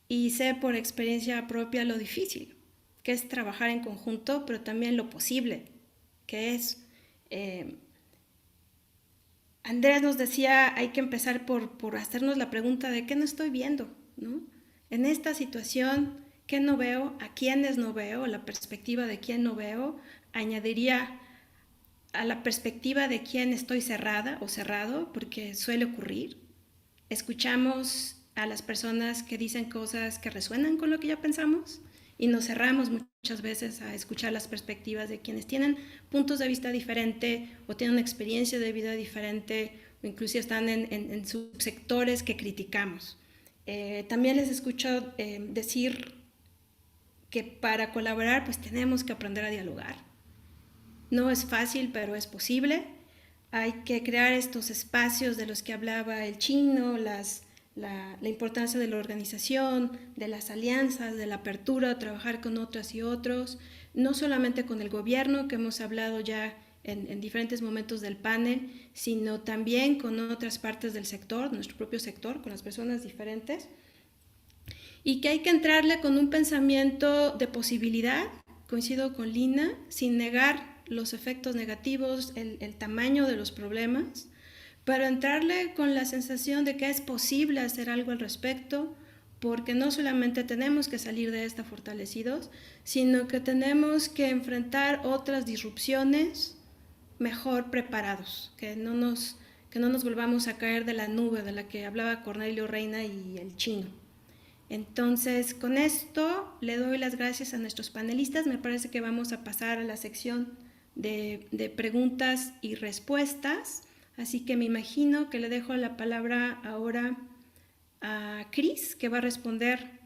Speaker 2: y sé por experiencia propia lo difícil que es trabajar en conjunto, pero también lo posible que es. Andrés nos decía, hay que empezar por hacernos la pregunta de qué no estoy viendo, ¿no? En esta situación, ¿qué no veo? ¿A quiénes no veo? La perspectiva de quién no veo. Añadiría a la perspectiva de quién estoy cerrada o cerrado, porque suele ocurrir. Escuchamos a las personas que dicen cosas que resuenan con lo que ya pensamos y nos cerramos muchas veces a escuchar las perspectivas de quienes tienen puntos de vista diferentes o tienen una experiencia de vida diferente o incluso están en subsectores que criticamos. También les escucho decir que para colaborar pues tenemos que aprender a dialogar. No es fácil, pero es posible. Hay que crear estos espacios de los que hablaba el chino, la importancia de la organización, de las alianzas, de la apertura, trabajar con otras y otros, no solamente con el gobierno, que hemos hablado ya en diferentes momentos del panel, sino también con otras partes del sector, nuestro propio sector, con las personas diferentes, y que hay que entrarle con un pensamiento de posibilidad, coincido con Lina, sin negar los efectos negativos, el tamaño de los problemas, pero entrarle con la sensación de que es posible hacer algo al respecto, porque no solamente tenemos que salir de esta fortalecidos, sino que tenemos que enfrentar otras disrupciones mejor preparados, que no nos volvamos a caer de la nube de la que hablaba Cornelio Reina y el chino. Entonces, con esto le doy las gracias a nuestros panelistas. Me parece que vamos a pasar a la sección de preguntas y respuestas. Así que me imagino que le dejo la palabra ahora a Cris, que va a responder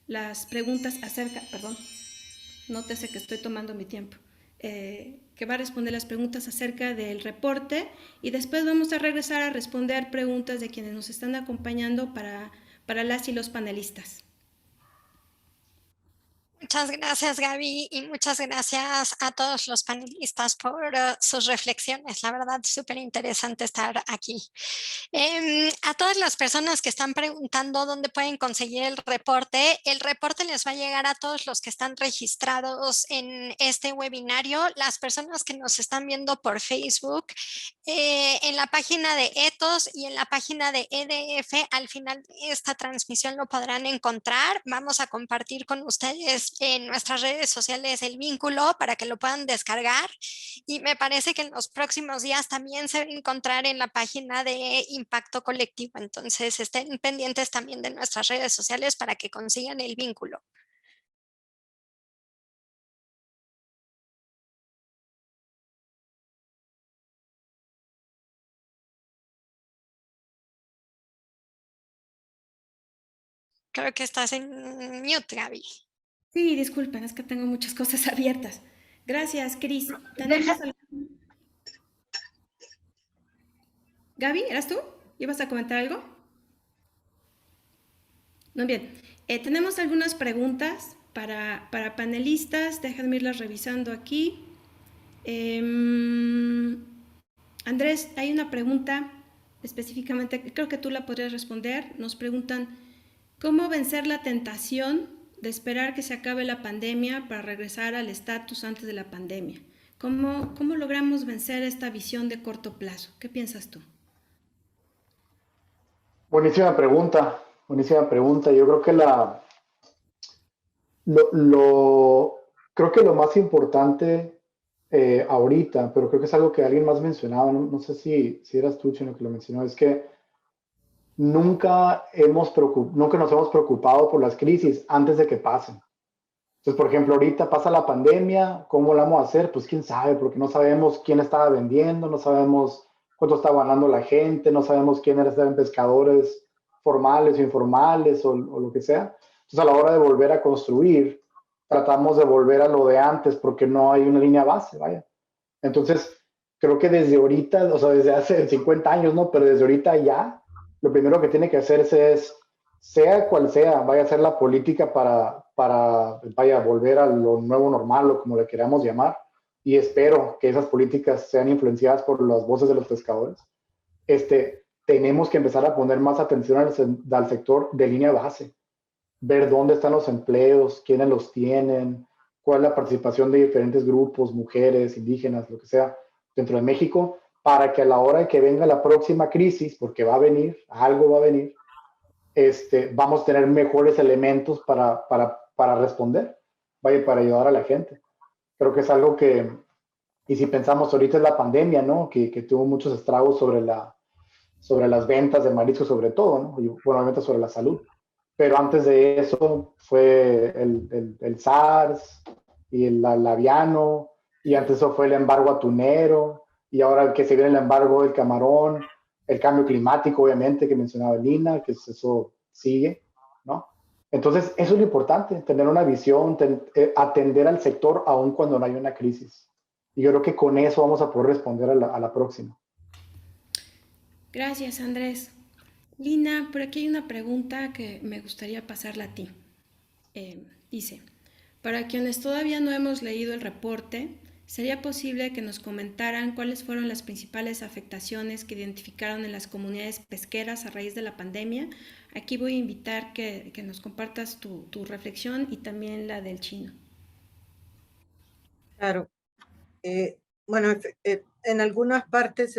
Speaker 2: las preguntas acerca, perdón, nótese que estoy tomando mi tiempo, que va a responder las preguntas acerca del reporte y después vamos a regresar a responder preguntas de quienes nos están acompañando para las y los panelistas.
Speaker 3: Muchas gracias, Gaby, y muchas gracias a todos los panelistas por sus reflexiones. La verdad, súper interesante estar aquí. A todas las personas que están preguntando dónde pueden conseguir el reporte les va a llegar a todos los que están registrados en este webinario. Las personas que nos están viendo por Facebook, en la página de Ethos y en la página de EDF, al final de esta transmisión lo podrán encontrar. Vamos a compartir con ustedes en nuestras redes sociales el vínculo para que lo puedan descargar y me parece que en los próximos días también se va a encontrar en la página de Impacto Colectivo, entonces estén pendientes también de nuestras redes sociales para que consigan el vínculo. Creo que estás en mute, Gaby.
Speaker 2: Sí, disculpen, es que tengo muchas cosas abiertas. Gracias, Cris. Gaby, ¿eras tú? ¿Ibas a comentar algo? Muy bien. Tenemos algunas preguntas para panelistas. Déjenme irlas revisando aquí. Andrés, hay una pregunta específicamente, creo que tú la podrías responder. Nos preguntan, ¿cómo vencer la tentación de esperar que se acabe la pandemia para regresar al estatus antes de la pandemia? ¿Cómo logramos vencer esta visión de corto plazo? ¿Qué piensas tú?
Speaker 5: Buenísima pregunta. Yo creo que creo que lo más importante ahorita, pero creo que es algo que alguien más mencionaba, no sé si eras tú, Chino, que lo mencionó, es que nunca nos hemos preocupado por las crisis antes de que pasen. Entonces, por ejemplo, ahorita pasa la pandemia, ¿cómo la vamos a hacer? Pues quién sabe, porque no sabemos quién estaba vendiendo, no sabemos cuánto estaba ganando la gente, no sabemos quiénes eran pescadores formales o informales o lo que sea. Entonces, a la hora de volver a construir, tratamos de volver a lo de antes porque no hay una línea base, vaya. Entonces, creo que desde ahorita, o sea, desde hace 50 años, ¿no? Pero desde ahorita ya, lo primero que tiene que hacerse es, sea cual sea, vaya a ser la política vaya, volver a lo nuevo normal o como le queramos llamar, y espero que esas políticas sean influenciadas por las voces de los pescadores. Tenemos que empezar a poner más atención al sector de línea base, ver dónde están los empleos, quiénes los tienen, cuál es la participación de diferentes grupos, mujeres, indígenas, lo que sea, dentro de México, para que a la hora de que venga la próxima crisis, porque va a venir, algo va a venir, vamos a tener mejores elementos para responder, vaya, para ayudar a la gente. Creo que es algo que, y si pensamos ahorita es la pandemia, ¿no? Que tuvo muchos estragos sobre las ventas de marisco sobre todo, ¿no? Y bueno, obviamente sobre la salud. Pero antes de eso fue el SARS y el labiano, y antes eso fue el embargo atunero, y ahora que se viene el embargo del camarón, el cambio climático, obviamente, que mencionaba Lina, que eso sigue, ¿no? Entonces, eso es lo importante, tener una visión, atender al sector aun cuando no hay una crisis. Y yo creo que con eso vamos a poder responder a la próxima.
Speaker 2: Gracias, Andrés. Lina, por aquí hay una pregunta que me gustaría pasarla a ti. Dice, para quienes todavía no hemos leído el reporte, ¿sería posible que nos comentaran cuáles fueron las principales afectaciones que identificaron en las comunidades pesqueras a raíz de la pandemia? Aquí voy a invitar que nos compartas tu reflexión y también la del Chino.
Speaker 4: Claro. Bueno, en algunas partes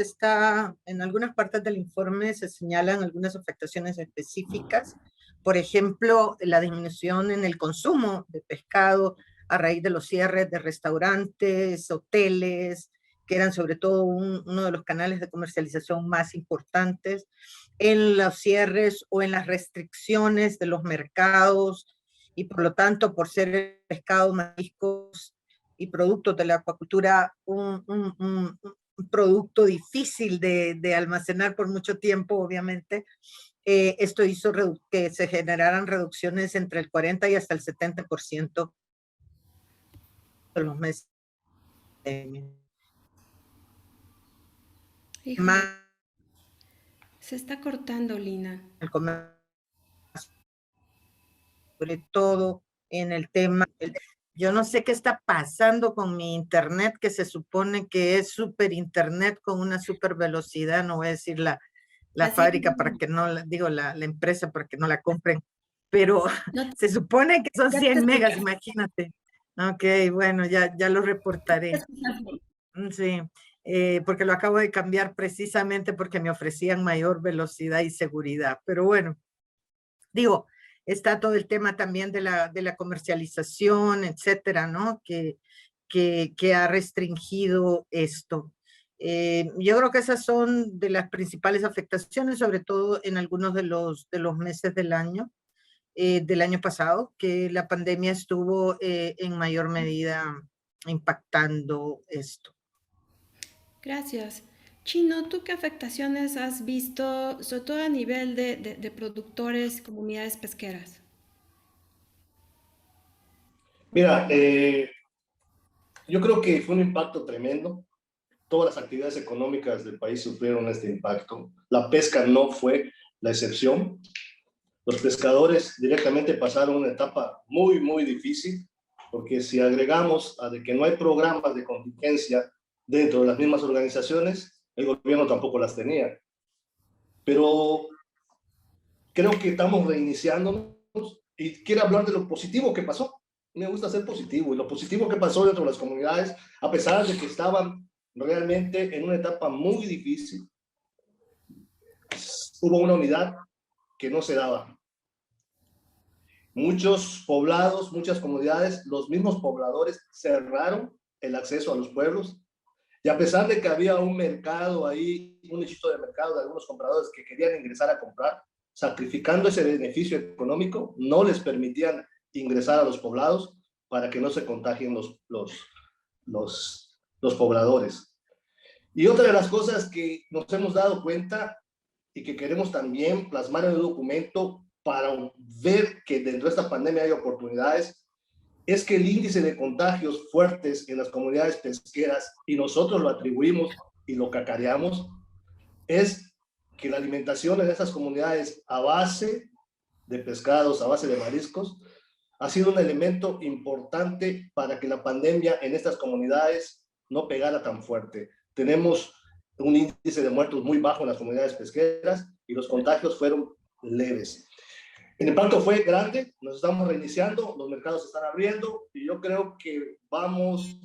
Speaker 4: del informe se señalan algunas afectaciones específicas. Por ejemplo, la disminución en el consumo de pescado a raíz de los cierres de restaurantes, hoteles, que eran sobre todo uno de los canales de comercialización más importantes, en los cierres o en las restricciones de los mercados, y por lo tanto, por ser pescado, mariscos y productos de la acuacultura, un producto difícil de almacenar por mucho tiempo, obviamente. Esto hizo que se generaran reducciones entre el 40 y hasta el 70% de los meses.
Speaker 2: Híjole, se está cortando, Lina.
Speaker 4: El comercio, sobre todo en el tema. Yo no sé qué está pasando con mi internet, que se supone que es super internet con una super velocidad, no voy a decir la fábrica para que no, digo la empresa para que no la compren, pero no, se supone que son 100 megas, imagínate. Ok, bueno, ya lo reportaré. Sí, porque lo acabo de cambiar precisamente porque me ofrecían mayor velocidad y seguridad, pero bueno, digo, está todo el tema también de la comercialización, etcétera, ¿no? Que ha restringido esto. Yo creo que esas son de las principales afectaciones, sobre todo en algunos de los meses del año pasado, que la pandemia estuvo en mayor medida impactando esto.
Speaker 2: Gracias. Chino, ¿tú qué afectaciones has visto, sobre todo a nivel de productores y comunidades pesqueras?
Speaker 8: Mira, yo creo que fue un impacto tremendo. Todas las actividades económicas del país sufrieron este impacto. La pesca no fue la excepción. Los pescadores directamente pasaron una etapa muy, muy difícil, porque si agregamos a de que no hay programas de contingencia dentro de las mismas organizaciones, el gobierno tampoco las tenía. Pero creo que estamos reiniciándonos y quiero hablar de lo positivo que pasó. Me gusta ser positivo, y lo positivo que pasó dentro de las comunidades, a pesar de que estaban realmente en una etapa muy difícil, hubo una unidad que no se daba. Muchos poblados, muchas comunidades, los mismos pobladores cerraron el acceso a los pueblos, y a pesar de que había un mercado ahí, un nichito de mercado de algunos compradores que querían ingresar a comprar, sacrificando ese beneficio económico, no les permitían ingresar a los poblados, para que no se contagien los pobladores. Y otra de las cosas que nos hemos dado cuenta y que queremos también plasmar en el documento para ver que dentro de esta pandemia hay oportunidades, es que el índice de contagios fuertes en las comunidades pesqueras, y nosotros lo atribuimos y lo cacareamos, es que la alimentación en estas comunidades a base de pescados, a base de mariscos, ha sido un elemento importante para que la pandemia en estas comunidades no pegara tan fuerte. Tenemos un índice de muertos muy bajo en las comunidades pesqueras y los contagios fueron leves. El impacto fue grande, nos estamos reiniciando, los mercados se están abriendo y yo creo que vamos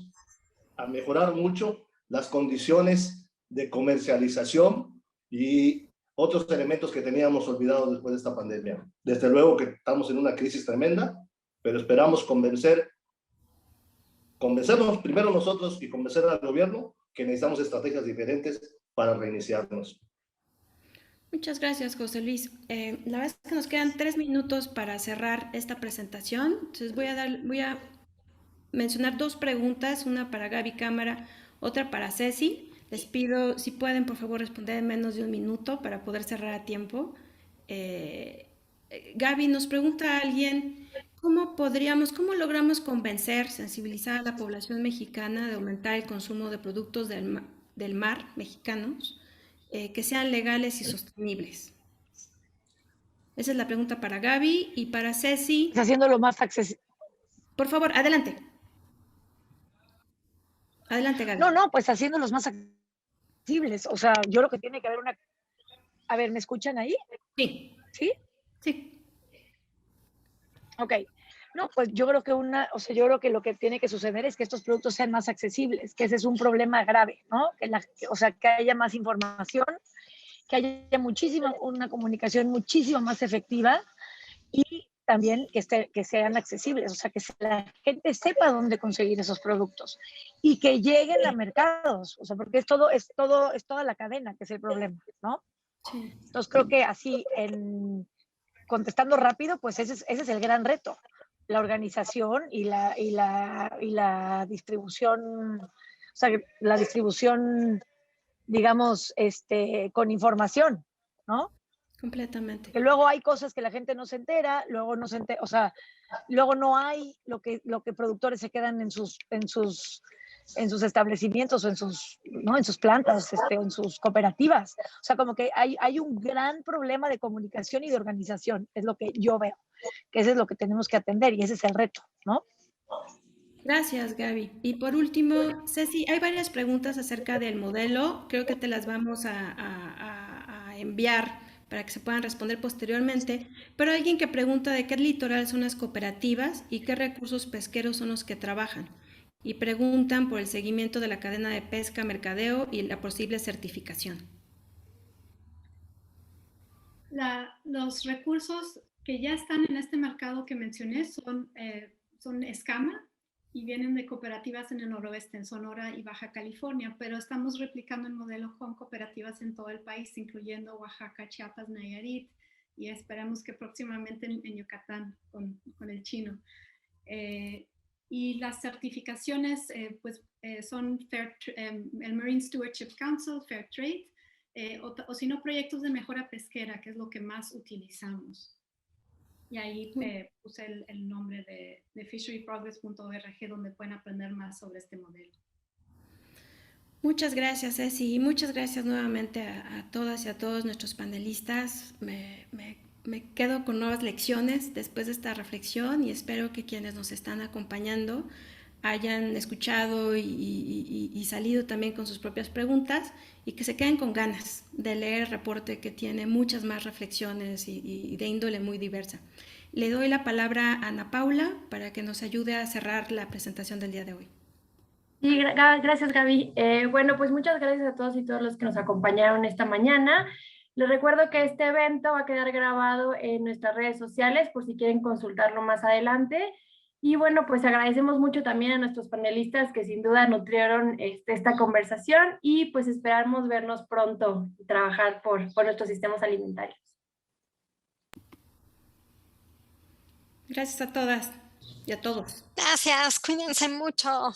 Speaker 8: a mejorar mucho las condiciones de comercialización y otros elementos que teníamos olvidados después de esta pandemia. Desde luego que estamos en una crisis tremenda, pero esperamos convencernos primero nosotros y convencer al gobierno que necesitamos estrategias diferentes para reiniciarnos.
Speaker 2: Muchas gracias, José Luis. La verdad es que nos quedan 3 minutos para cerrar esta presentación. Entonces voy a mencionar 2 preguntas, una para Gaby Cámara, otra para Ceci. Les pido, si pueden, por favor, responder en menos de 1 minuto para poder cerrar a tiempo. Gaby, nos pregunta alguien, ¿cómo logramos convencer, sensibilizar a la población mexicana de aumentar el consumo de productos del mar mexicanos que sean legales y sostenibles? Esa es la pregunta para Gaby. Y para Ceci...
Speaker 6: Haciéndolo más accesible.
Speaker 2: Por favor, adelante. Adelante, Gaby.
Speaker 6: No, pues haciéndolos más accesibles. O sea, yo lo que tiene que haber una... A ver, ¿me escuchan ahí?
Speaker 2: Sí.
Speaker 6: ¿Sí?
Speaker 2: Sí.
Speaker 6: Ok. No, pues yo creo que lo que tiene que suceder es que estos productos sean más accesibles, que ese es un problema grave, ¿no? Que haya más información, que haya una comunicación muchísimo más efectiva y también que sean accesibles, o sea, que la gente sepa dónde conseguir esos productos y que lleguen a mercados, o sea, porque es toda la cadena que es el problema, ¿no?
Speaker 2: Sí.
Speaker 6: Entonces creo que así, contestando rápido, pues ese es el gran reto. La organización y la distribución, o sea, la distribución, digamos, con información, ¿no?
Speaker 2: Completamente.
Speaker 6: Que luego hay cosas que la gente no se entera, luego no hay lo que productores se quedan en sus establecimientos o en sus plantas, en sus cooperativas. O sea, como que hay un gran problema de comunicación y de organización, es lo que yo veo, que ese es lo que tenemos que atender y ese es el reto, ¿no?
Speaker 2: Gracias, Gaby. Y por último, Ceci, hay varias preguntas acerca del modelo. Creo que te las vamos a enviar para que se puedan responder posteriormente. Pero hay alguien que pregunta de qué litoral son las cooperativas y qué recursos pesqueros son los que trabajan. Y preguntan por el seguimiento de la cadena de pesca, mercadeo y la posible certificación.
Speaker 7: Los recursos que ya están en este mercado que mencioné son escama y vienen de cooperativas en el noroeste, en Sonora y Baja California, pero estamos replicando el modelo con cooperativas en todo el país, incluyendo Oaxaca, Chiapas, Nayarit, y esperamos que próximamente en Yucatán con el chino. Y las certificaciones son el Marine Stewardship Council, Fair Trade, o si no, proyectos de mejora pesquera, que es lo que más utilizamos. Y ahí puse el nombre de fisheryprogress.org, donde pueden aprender más sobre este modelo.
Speaker 2: Muchas gracias, Ceci, y muchas gracias nuevamente a todas y a todos nuestros panelistas. Me quedo con nuevas lecciones después de esta reflexión y espero que quienes nos están acompañando hayan escuchado y salido también con sus propias preguntas y que se queden con ganas de leer el reporte, que tiene muchas más reflexiones y de índole muy diversa. Le doy la palabra a Ana Paula para que nos ayude a cerrar la presentación del día de hoy.
Speaker 1: Sí, gracias, Gaby. Bueno, pues muchas gracias a todos y todas los que nos acompañaron esta mañana. Les recuerdo que este evento va a quedar grabado en nuestras redes sociales por si quieren consultarlo más adelante. Y bueno, pues agradecemos mucho también a nuestros panelistas que sin duda nutrieron esta conversación y pues esperamos vernos pronto y trabajar por nuestros sistemas alimentarios.
Speaker 2: Gracias a todas. y a todos.
Speaker 3: Gracias, cuídense mucho.